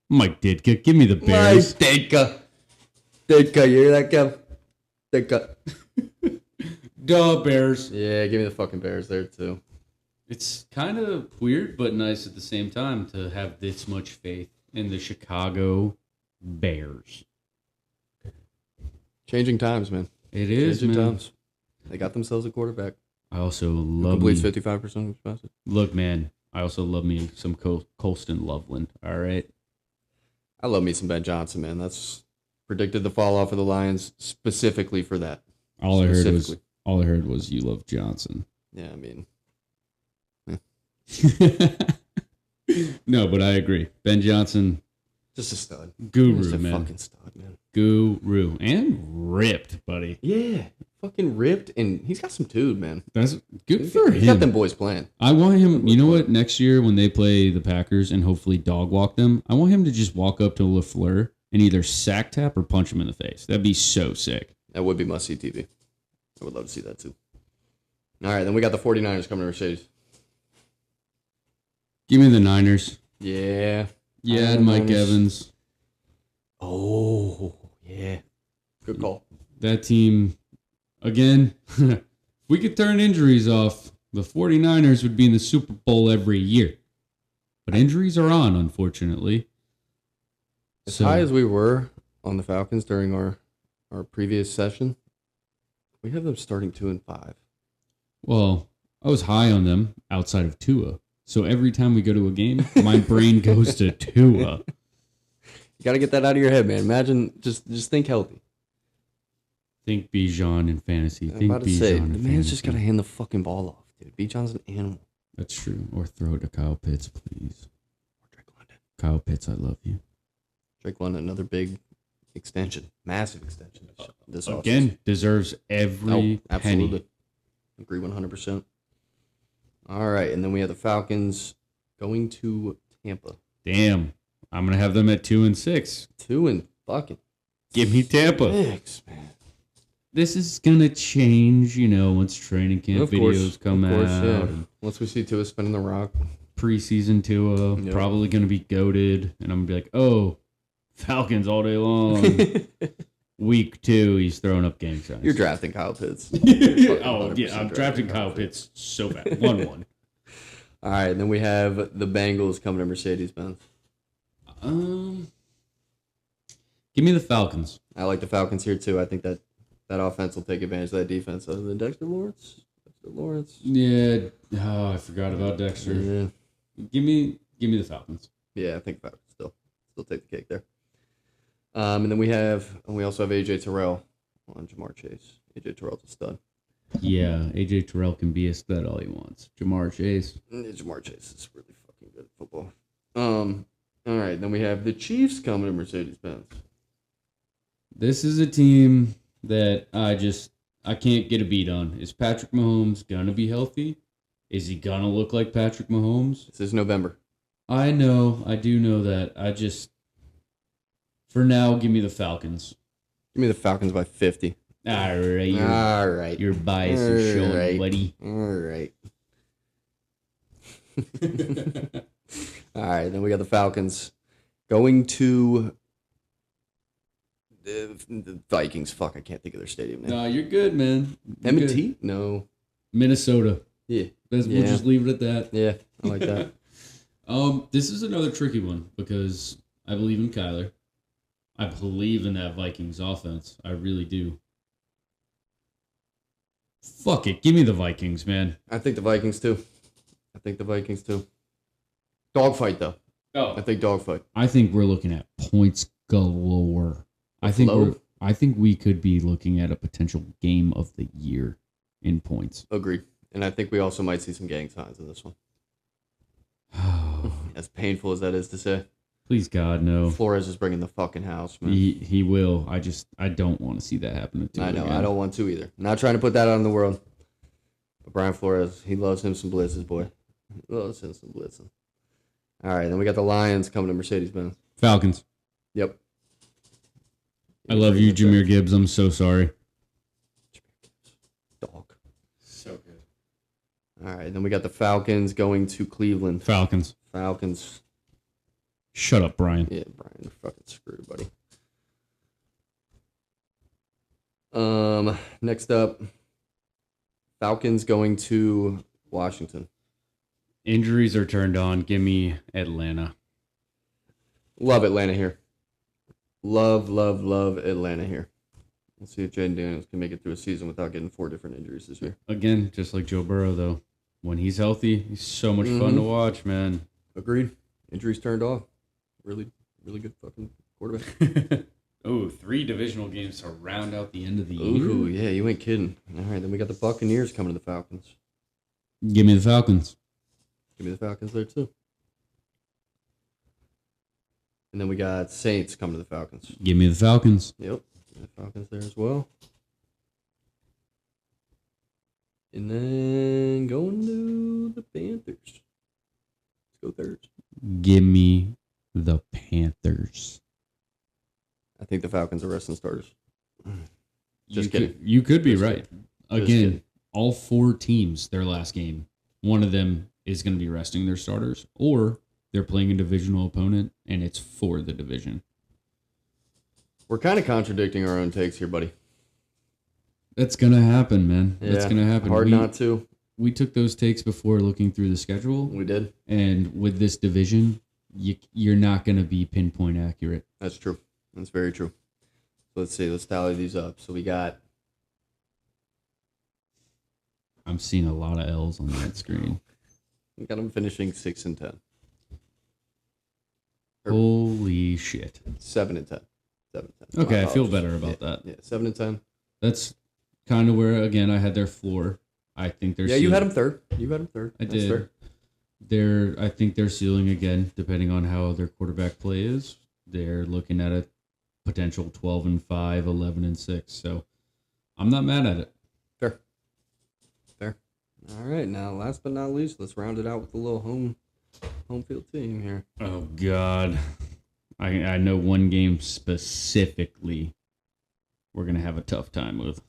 Mike Ditka. Give me the Bears. Mike Ditka. Ditka, you hear that, Kev? Ditka. Duh, Bears. Yeah, give me the fucking Bears there, too. It's kind of weird, but nice at the same time to have this much faith in the Chicago Bears. Changing times, man. It is, Changing man. times. They got themselves a quarterback. I also Who love completes 55% of his passes. Look, man, I also love me some Colston Loveland. All right. I love me some Ben Johnson, man. That's predicted the fall off of the Lions specifically for that. All I heard was you love Johnson. Yeah, I mean, no, but I agree. Ben Johnson, just a stud. Guru, just a man. Fucking stud, man. Guru. And ripped, buddy. Yeah, fucking ripped, and he's got some dude, man. That's good for him. He got them boys playing. I want him, you know what, next year when they play the Packers and hopefully dog walk them, I want him to just walk up to LaFleur and either sack tap or punch him in the face. That'd be so sick. That would be must-see TV. I would love to see that, too. All right, then we got the 49ers coming to Mercedes. Give me the Niners. Yeah. Yeah, Mike Evans. Oh, yeah. Good call. That team, again, if we could turn injuries off, the 49ers would be in the Super Bowl every year. But injuries are on, unfortunately. As high as we were on the Falcons during our previous session, we have them starting 2-5. Well, I was high on them outside of Tua. So every time we go to a game, my brain goes to Tua. You got to get that out of your head, man. Imagine, just think healthy. Think Bijan in fantasy. I'm Think about to Bijan say, in the fantasy. man's just got to hand the fucking ball off, dude. Bijan's an animal. That's true. Or throw it to Kyle Pitts, please. Or Drake London. Kyle Pitts, I love you. Drake London, another big extension. Massive extension. This Again, offseason. deserves every Absolutely. penny. Agree 100%. All right, and then we have the Falcons going to Tampa. Damn. I'm going to have them at 2-6. 2 and fucking Give me Tampa. 6, man. This is going to change, once training camp videos come out. Yeah. And Once we see Tua spinning the rock. preseason Tua, Yep. probably going to be goated. And I'm going to be like, oh, Falcons all day long. Week 2, he's throwing up game signs. You're drafting Kyle Pitts. Oh, yeah, I'm drafting Kyle Pitts so bad. 1-1. All right, and then we have the Bengals coming to Mercedes-Benz. Give me the Falcons. I like the Falcons here, too. I think that offense will take advantage of that defense. Other than Dexter Lawrence. Yeah. Oh, I forgot about Dexter. Yeah. Give me the Falcons. Yeah, I think Falcons still take the cake there. And then we also have AJ Terrell on Jamar Chase. AJ Terrell's a stud. Yeah, AJ Terrell can be a stud all he wants. Jamar Chase. Jamar Chase is really fucking good at football. All right, then we have the Chiefs coming to Mercedes-Benz. This is a team that I can't get a beat on. Is Patrick Mahomes gonna be healthy? Is he gonna look like Patrick Mahomes? This is November. I know. I do know that. For now, give me the Falcons. Give me the Falcons by 50. All right. All right. Your bias is showing, right. buddy. All right. All right, then we got the Falcons going to the Vikings. Fuck, I can't think of their stadium name. No, you're good, man. M&T? No. Minnesota. Yeah. We'll just leave it at that. Yeah, I like that. This is another tricky one because I believe in Kyler. I believe in that Vikings offense. I really do. Fuck it. Give me the Vikings, man. I think the Vikings too. Dogfight, though. Oh. I think dogfight. I think we're looking at points galore. I think we could be looking at a potential game of the year in points. Agreed. And I think we also might see some gang signs in this one. As painful as that is to say. Please, God, no. Flores is bringing the fucking house, man. He will. I don't want to see that happen to him. I know. Again. I don't want to either. Not trying to put that out in the world. But Brian Flores, he loves him some blitzes, boy. He loves him some blitzing. All right, then we got the Lions coming to Mercedes-Benz. Falcons. Yep. I love you, Jahmyr Gibbs. I'm so sorry. Dog. So good. All right, then we got the Falcons going to Cleveland. Falcons. Shut up, Brian. Yeah, Brian, you're fucking screwed, buddy. Next up, Falcons going to Washington. Injuries are turned on. Give me Atlanta. Love Atlanta here. Love Atlanta here. Let's see if Jaden Daniels can make it through a season without getting 4 different injuries this year. Again, just like Joe Burrow, though. When he's healthy, he's so much fun to watch, man. Agreed. Injuries turned off. Really, really good fucking quarterback. Oh, 3 divisional games to round out the end of the Ooh, year. yeah, you ain't kidding. All right, then we got the Buccaneers coming to the Falcons. Give me the Falcons. Give me the Falcons there, too. And then we got Saints coming to the Falcons. Give me the Falcons. Yep, the Falcons there as well. And then going to the Panthers. Let's go Thirds. Give me the Panthers. I think the Falcons are resting starters. Just kidding. You could be Just right. kidding. Again, kidding. all 4 teams, their last game, one of them is going to be resting their starters, or they're playing a divisional opponent, and it's for the division. We're kind of contradicting our own takes here, buddy. That's going to happen, man. That's Yeah, going to happen. Hard not to. We took those takes before looking through the schedule, We did. and with this division, you're not going to be pinpoint accurate. That's true. That's very true. So let's see. Let's tally these up. So we got I'm seeing a lot of L's on that screen. them finishing 6 and 10. Holy shit. 7 and 10. 7 and 10. Okay, My I feel apologies. better about that. Yeah, 7 and 10. That's kind of where, again, I had their floor. I think they're Yeah, you had them third. You had them third. I That's did. fair. I think their ceiling, again, depending on how their quarterback play is, they're looking at a potential 12-5, 11-6. So I'm not mad at it. Fair. All right. Now, last but not least, let's round it out with a little home field team here. Oh, God. I know one game specifically we're going to have a tough time with.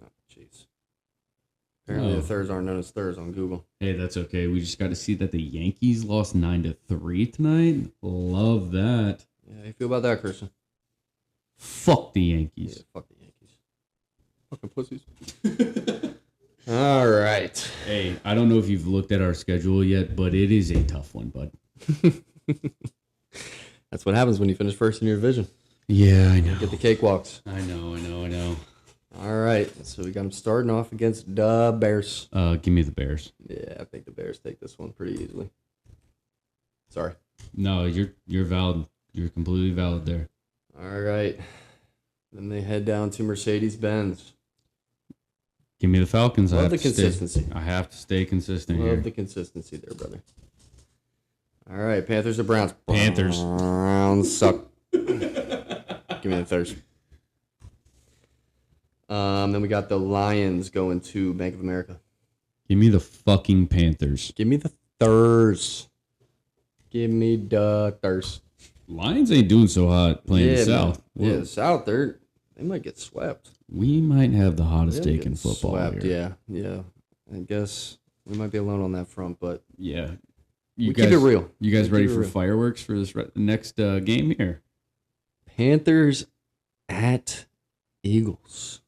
Oh, jeez. Apparently, Oh. the thirds aren't known as thirds on Google. Hey, that's okay. We just got to see that the Yankees lost 9-3 tonight. Love that. Yeah, how you feel about that, Christian? Fuck the Yeah, Yankees. fuck the Yankees. Fucking pussies. All right. Hey, I don't know if you've looked at our schedule yet, but it is a tough one, bud. That's what happens when you finish first in your division. Yeah, I know. Get the cakewalks. I know. All right. So we got them starting off against the Bears. Give me the Bears. Yeah, I think the Bears take this one pretty easily. Sorry. No, you're valid. You're completely valid there. All right. Then they head down to Mercedes-Benz. Give me the Falcons. Love the consistency. I have to stay consistent Love here. the consistency there, brother. All right. Panthers or Browns? Panthers. Browns suck. Give me the Thurs. Then we got the Lions going to Bank of America. Give me the fucking Panthers. Give me the Thurs. Give me the Thurs. Lions ain't doing so hot playing the man. South. Yeah, the South, they might get swept. We might have the hottest They'll take in get football swept, here. Yeah. I guess we might be alone on that front, but Yeah. we keep it real. You guys We ready keep it for real. fireworks for this next game here? Panthers at Eagles.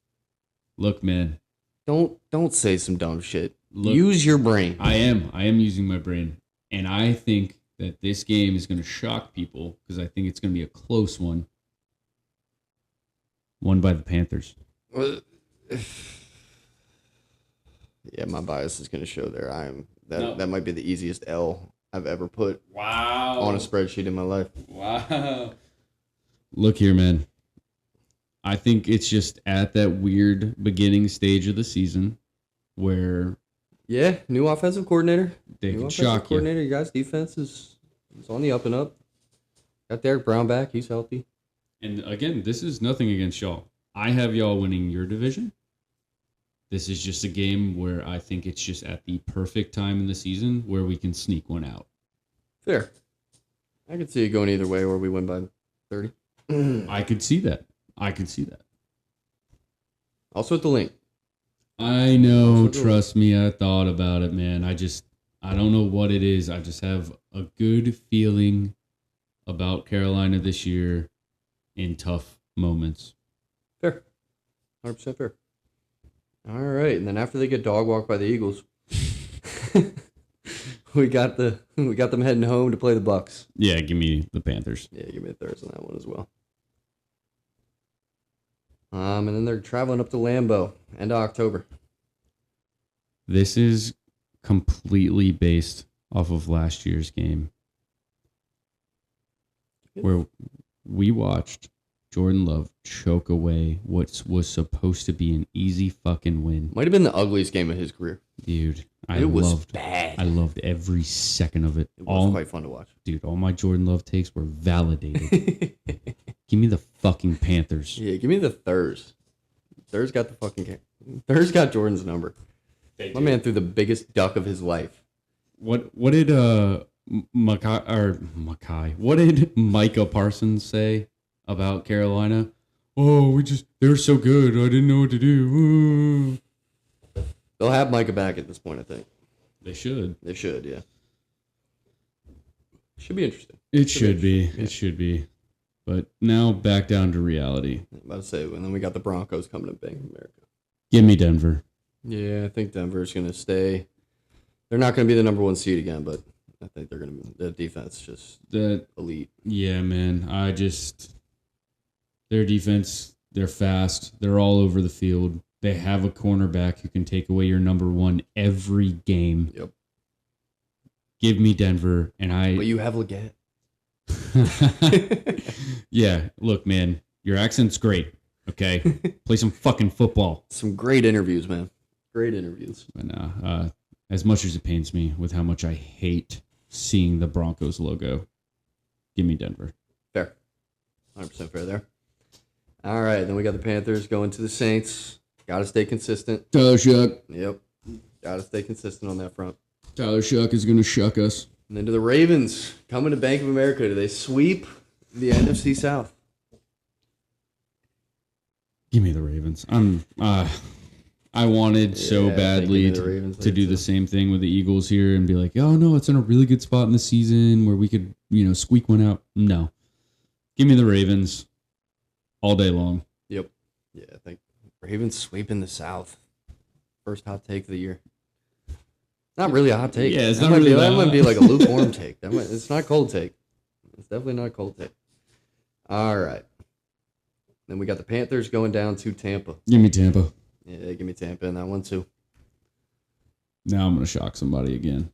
Look, man. Don't say some dumb shit. Look, Use your brain. I am using my brain, and I think that this game is going to shock people because I think it's going to be a close one. Won by the Panthers. Yeah, my bias is going to show there. No. That might be the easiest L I've ever put Wow. on a spreadsheet in my life. Wow. Look here, man. I think it's just at that weird beginning stage of the season where Yeah, new offensive coordinator. they New can offensive shock you. coordinator. You guys' defense is on the up and up. Got Derek Brown back. He's healthy. And again, this is nothing against y'all. I have y'all winning your division. This is just a game where I think it's just at the perfect time in the season where we can sneak one out. Fair. I could see it going either way, or we win by 30. I could see that. Also at the link. I know. Also Trust me. I thought about it, man. I don't know what it is. I just have a good feeling about Carolina this year in tough moments. Fair. 100% fair. All right. And then after they get dog walked by the Eagles, we got them heading home to play the Bucks. Yeah, give me the Panthers. Yeah, give me a Thursday on that one as well. And then they're traveling up to Lambeau end of October. This is completely based off of last year's game where we watched Jordan Love choke away what was supposed to be an easy fucking win. Might have been the ugliest game of his career. Dude, It was bad. I loved every second of it. It was quite fun to watch. Dude, all my Jordan Love takes were validated. Give me the fucking Panthers. Yeah, give me the Thurs. Thurs got the fucking game. Thurs got Jordan's number. My man threw the biggest duck of his life. What did What did Micah Parsons say about Carolina? Oh, they're so good. I didn't know what to do. They'll have Micah back at this point, I think. They should. They should, yeah. Should be interesting. It should be. Yeah. It should be. But now back down to reality. I'm about to say, and then we got the Broncos coming to Bank of America. Give me Denver. Yeah, I think Denver's going to stay. They're not going to be the number one seed again, but I think they're going to be. The defense just elite. Yeah, man. Their defense, they're fast. They're all over the field. They have a cornerback who can take away your number one every game. Yep. Give me Denver, But you have Leggett. Yeah, look, man, your accent's great. Okay, play some fucking football. Some great interviews, man. Great interviews. And as much as it pains me with how much I hate seeing the Broncos logo, give me Denver. Fair. 100% fair there. All right, then we got the Panthers going to the Saints. Got to stay consistent. Tyler Shuck. Yep. Got to stay consistent on that front. Tyler Shuck is going to shuck us. And then to the Ravens, coming to Bank of America. Do they sweep the NFC South? Give me the Ravens. I wanted so badly to do the same thing with the Eagles here and be like, oh no, it's in a really good spot in the season where we could, squeak one out. No. Give me the Ravens all day long. Yep. Yeah, I think Ravens sweeping the South. First hot take of the year. Not really a hot take. Yeah, it's not really that might be like a lukewarm take. It's not a cold take. It's definitely not a cold take. All right. Then we got the Panthers going down to Tampa. Give me Tampa. Yeah, give me Tampa in that one too. Now I'm going to shock somebody again.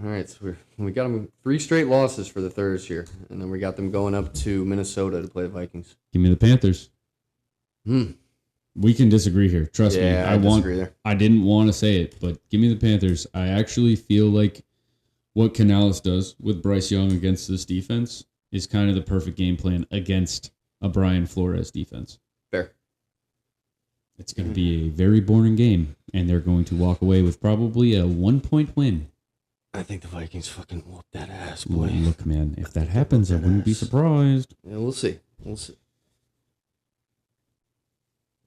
All right, so we got them 3 straight losses for the Thurs here, and then we got them going up to Minnesota to play the Vikings. Give me the Panthers. We can disagree here. Trust me. I disagree there. I didn't want to say it, but give me the Panthers. I actually feel like what Canales does with Bryce Young against this defense is kind of the perfect game plan against a Brian Flores defense. Fair. It's going to be a very boring game, and they're going to walk away with probably a 1-point win. I think the Vikings fucking whoop that ass, boy. Look, man, if that happens, I wouldn't be surprised. Yeah, we'll see. We'll see.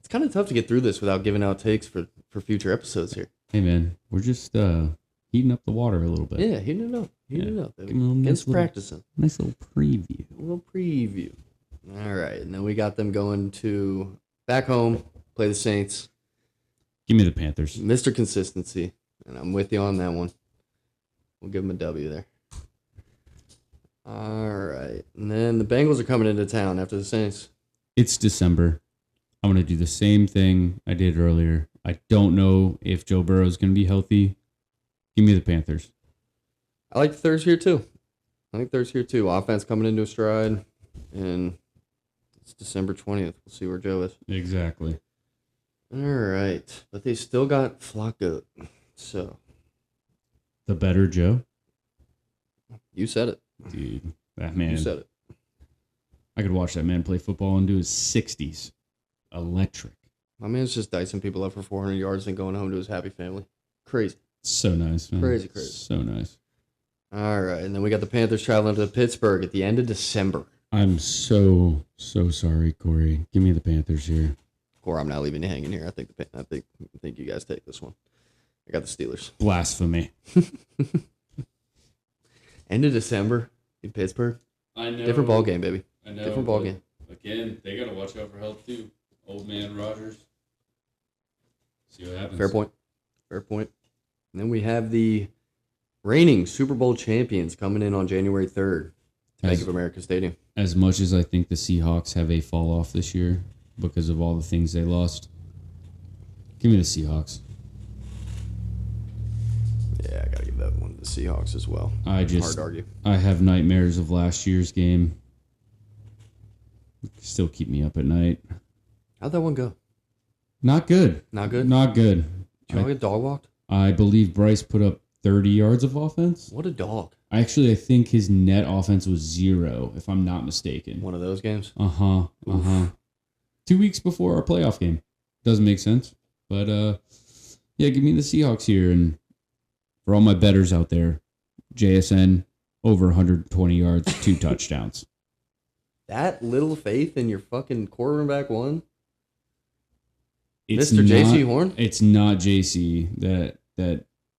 It's kind of tough to get through this without giving out takes for future episodes here. Hey, man, we're just heating up the water a little bit. Yeah, heating it up. Heating it up. Give me a nice practicing. Nice little preview. A little preview. All right, and then we got them going to back home, play the Saints. Give me the Panthers. Mr. Consistency, and I'm with you on that one. We'll give them a W there. All right, and then the Bengals are coming into town after the Saints. It's December. I'm going to do the same thing I did earlier. I don't know if Joe Burrow is going to be healthy. Give me the Panthers. I like the Thurs here, too. Offense coming into a stride, and it's December 20th. We'll see where Joe is. Exactly. All right, but they still got Flacco. So. The better Joe? You said it. Dude, that man. You said it. I could watch that man play football into his 60s. Electric. My man's just dicing people up for 400 yards and going home to his happy family. Crazy. So nice, man. Crazy. So nice. All right, and then we got the Panthers traveling to Pittsburgh at the end of December. I'm so sorry, Corey. Give me the Panthers here. Corey, I'm not leaving you hanging here. I think you guys take this one. I got the Steelers. Blasphemy. End of December in Pittsburgh. I know. Different ball game, baby. I know. Different ball game. Again, they got to watch out for health too. Old man Rodgers. See what happens. Fair point. And then we have the reigning Super Bowl champions coming in on January 3rd to Bank of America Stadium. As much as I think the Seahawks have a fall off this year, because of all the things they lost. Give me the Seahawks. Yeah, I gotta give that one to the Seahawks as well. Hard to argue. I have nightmares of last year's game. Still keep me up at night. How'd that one go? Not good. Not good? Not good. Did you all get dog walked? I believe Bryce put up 30 yards of offense. What a dog. Actually, I think his net offense was 0, if I'm not mistaken. One of those games? 2 weeks before our playoff game. Doesn't make sense. But, yeah, give me the Seahawks here. And for all my bettors out there, JSN, over 120 yards, 2 touchdowns. That little faith in your fucking quarterback one? It's Mr. not, JC Horn? It's not JC that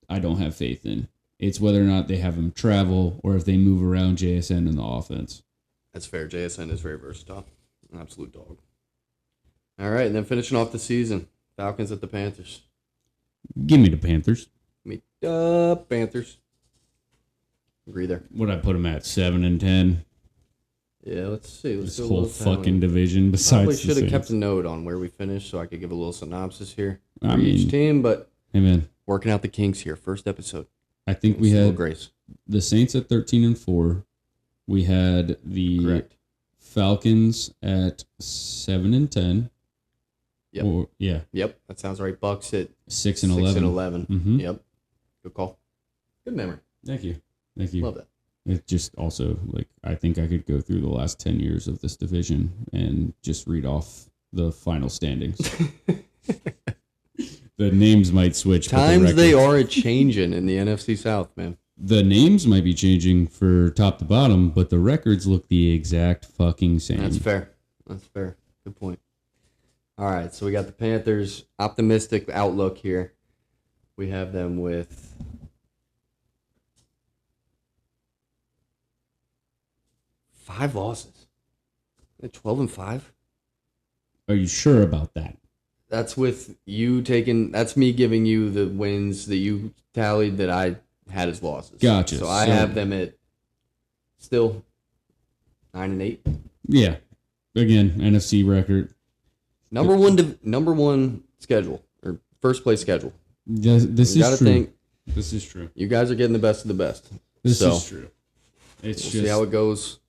I don't have faith in. It's whether or not they have him travel or if they move around JSN in the offense. That's fair. JSN is very versatile. An absolute dog. All right, and then finishing off the season, Falcons at the Panthers. Give me the Panthers. Give me the Panthers. Agree there. What I put them at, 7-10. Yeah, let's see. Let's This do a whole little tally. fucking division. Probably Besides, should have the kept a Saints. note on where we finished so I could give a little synopsis here I for each mean, team, but Hey man, working out the kinks here. First episode. I think we Let's do a little had grace. the Saints at 13-4. We had the Correct. Falcons at 7-10. Yep. Or, yeah, Yep, that sounds right. Bucks at 6-11. Mhm. Yep. Good call. Good memory. Thank you. Love that. It just also, like, I think I could go through the last 10 years of this division and just read off the final standings. The names might switch. Times but the they records- are a changing in the NFC South, man. The names might be changing for top to bottom, but the records look the exact fucking same. That's fair. That's fair. Good point. All right, so we got the Panthers. Optimistic outlook here. We have them with 5 losses. They're 12-5. Are you sure about that? That's with you taking. That's me giving you the wins that you tallied that I had as losses. Gotcha. So I So- have them at still 9-8. Yeah. Again, NFC record. Number one schedule or first place schedule. This You gotta is true. think This is true. you guys are getting the best of the best. This So, is true. It's We'll just see how it goes.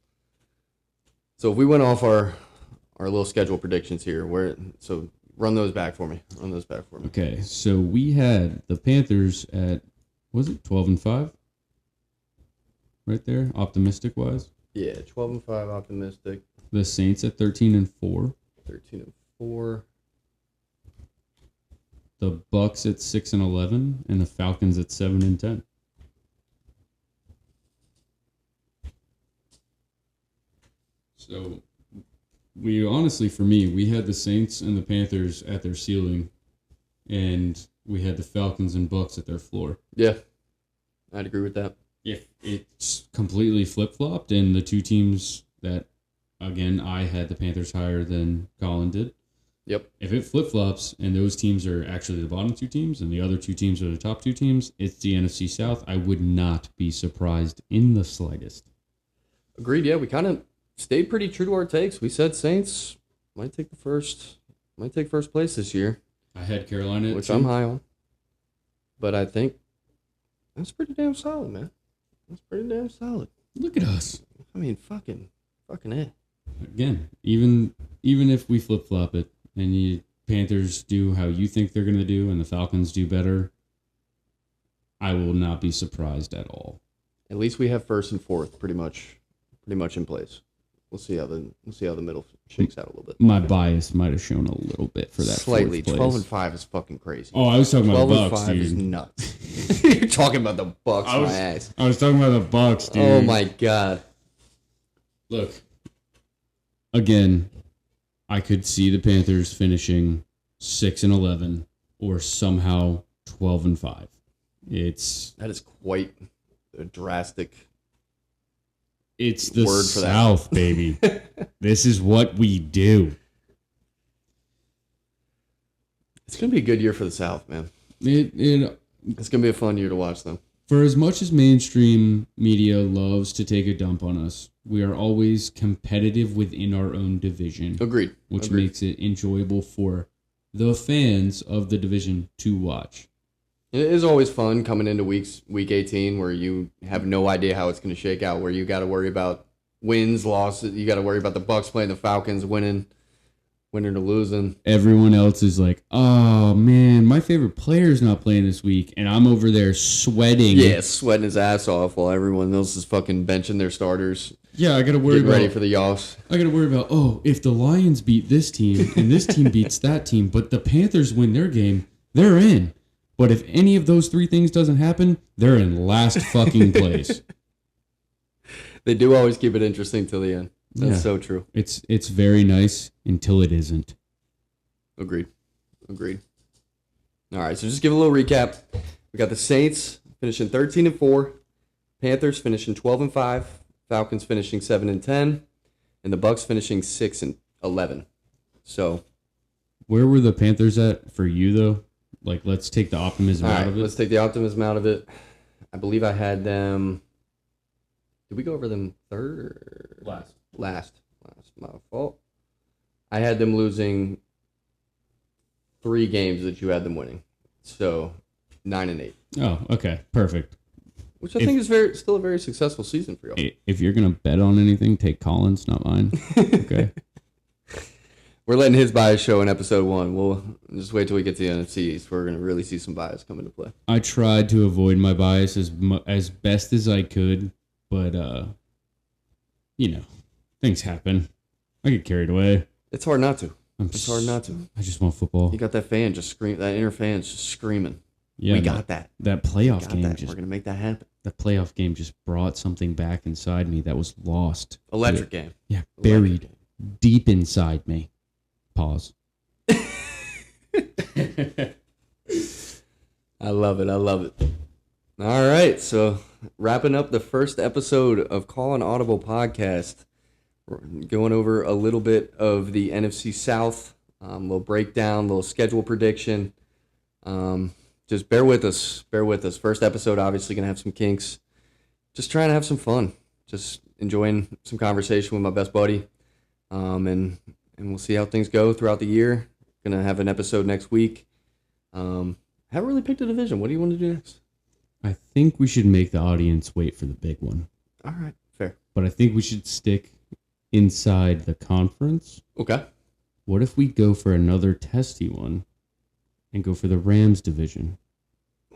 So if we went off our little schedule predictions here, so run those back for me. okay. So we had the Panthers at, was it 12-5? Right there, optimistic wise. Yeah, 12-5 optimistic. The Saints at 13-4. 13-4. The Bucks at 6-11, and the Falcons at 7-10. So, we honestly, for me, we had the Saints and the Panthers at their ceiling, and we had the Falcons and Bucks at their floor. Yeah, I'd agree with that. If it's completely flip flopped, and the two teams that, again, I had the Panthers higher than Collin did. Yep. If it flip flops and those teams are actually the bottom 2 teams and the other 2 teams are the top 2 teams, it's the NFC South. I would not be surprised in the slightest. Agreed. Yeah, we kind of stayed pretty true to our takes. We said Saints might take first place this year, I had Carolina at which 2. I'm high on. But I think that's pretty damn solid, man. That's pretty damn solid. Look at us. I mean, fucking it. Again, even if we flip flop it and you Panthers do how you think they're going to do and the Falcons do better, I will not be surprised at all. At least we have first and fourth pretty much in place. We'll see how the middle shakes out a little bit. My bias might have shown a little bit for that. Slightly. fourth place. 12-5 is fucking crazy. Oh, I was talking about 12 the and Bucks, 5 is dude. nuts. You're talking about the Bucks, I was- my ass. I was talking about the Bucks, dude. Oh my god. Look, again, I could see the Panthers finishing 6-11 or somehow 12-5. That is quite a drastic. It's the Word for that. South, baby. This is what we do. It's gonna be a good year for the South, man. It It's gonna be a fun year to watch them. For as much as mainstream media loves to take a dump on us, we are always competitive within our own division. Agreed. Which makes it enjoyable for the fans of the division to watch. It is always fun coming into week 18 where you have no idea how it's going to shake out, where you got to worry about wins, losses. You got to worry about the Bucs playing the Falcons, winning or losing. Everyone else is like, oh, man, my favorite player's not playing this week, and I'm over there sweating. Yeah, sweating his ass off while everyone else is fucking benching their starters. Yeah, I got to worry Getting ready for the offs. I got to worry about, if the Lions beat this team and this team beats that team, but the Panthers win their game, they're in. But if any of those three things doesn't happen, they're in last fucking place. They do always keep it interesting till the end. That's so true. It's very nice until it isn't. Agreed. All right, so just give a little recap. We got the Saints finishing 13-4, Panthers finishing 12-5, Falcons finishing 7-10, and the Bucs finishing 6-11. So, where were the Panthers at for you though? Like, let's take the optimism out of it. Let's take the optimism out of it. I believe I had them. Did we go over them third? Last. My fault. I had them losing 3 games that you had them winning. So 9-8. Oh, okay. Perfect. Which I think is still a very successful season for y'all. If you're going to bet on anything, take Collin's, not mine. Okay. We're letting his bias show in episode 1. We'll just wait till we get to the NFC East. We're going to really see some bias come into play. I tried to avoid my bias as best as I could, but, things happen. I get carried away. It's hard not to. It's hard not to. I just want football. You got that fan just scream. That inner fan's just screaming. Yeah, we got that. That playoff game. We're going to make that happen. That playoff game just brought something back inside me that was lost. Electric game. Yeah, buried deep inside me. Pause. I love it. All right, so wrapping up the first episode of Call An Audible Podcast. We're going over a little bit of the NFC South, a little breakdown, little schedule prediction. Just bear with us. First episode, obviously going to have some kinks. Just trying to have some fun. Just enjoying some conversation with my best buddy. And we'll see how things go throughout the year. Going to have an episode next week. Haven't really picked a division. What do you want to do next? I think we should make the audience wait for the big one. All right, fair. But I think we should stick inside the conference. Okay. What if we go for another testy one and go for the Rams division?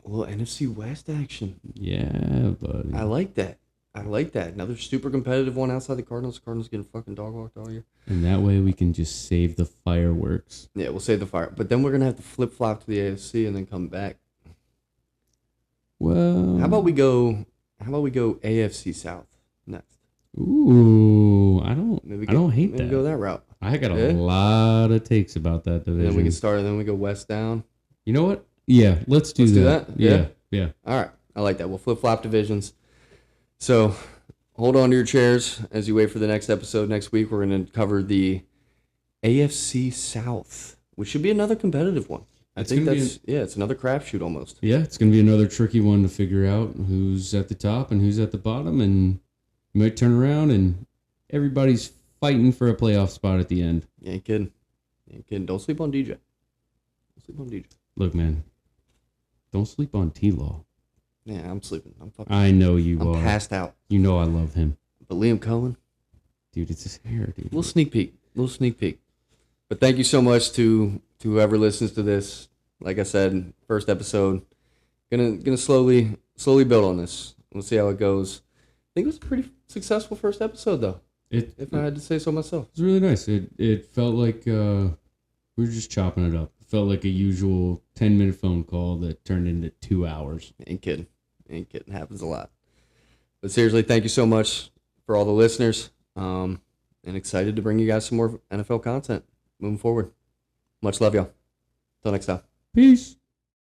A little NFC West action. Yeah, buddy. I like that. Another super competitive one outside the Cardinals. Cardinals getting fucking dog walked all year. And that way we can just save the fireworks. Yeah, we'll save the fire. But then we're going to have to flip-flop to the AFC and then come back. Well, How about we go AFC South next? Ooh, I don't hate that. Maybe go that route. I got a lot of takes about that division. And then we can start, and then we go west down. You know what? Yeah, let's do that. Yeah. All right. I like that. We'll flip-flop divisions. So hold on to your chairs as you wait for the next episode. Next week, we're going to cover the AFC South, which should be another competitive one. It's another crapshoot almost. Yeah, it's going to be another tricky one to figure out who's at the top and who's at the bottom, and you might turn around and everybody's fighting for a playoff spot at the end. You ain't kidding. Don't sleep on DJ. Look, man, don't sleep on T-Law. Yeah, I'm sleeping. I know you are. I'm passed out. You know I love him. But Liam Cohen, dude, it's his hair, dude. Little sneak peek. But thank you so much to whoever listens to this. Like I said, first episode. Gonna slowly build on this. We'll see how it goes. I think it was a pretty successful first episode, though. If I had to say so myself. It was really nice. It felt like we were just chopping it up. It felt like a usual 10-minute phone call that turned into 2 hours. Ain't kidding. Happens a lot. But seriously, thank you so much for all the listeners. And excited to bring you guys some more NFL content moving forward. Much love, y'all. Till next time. Peace.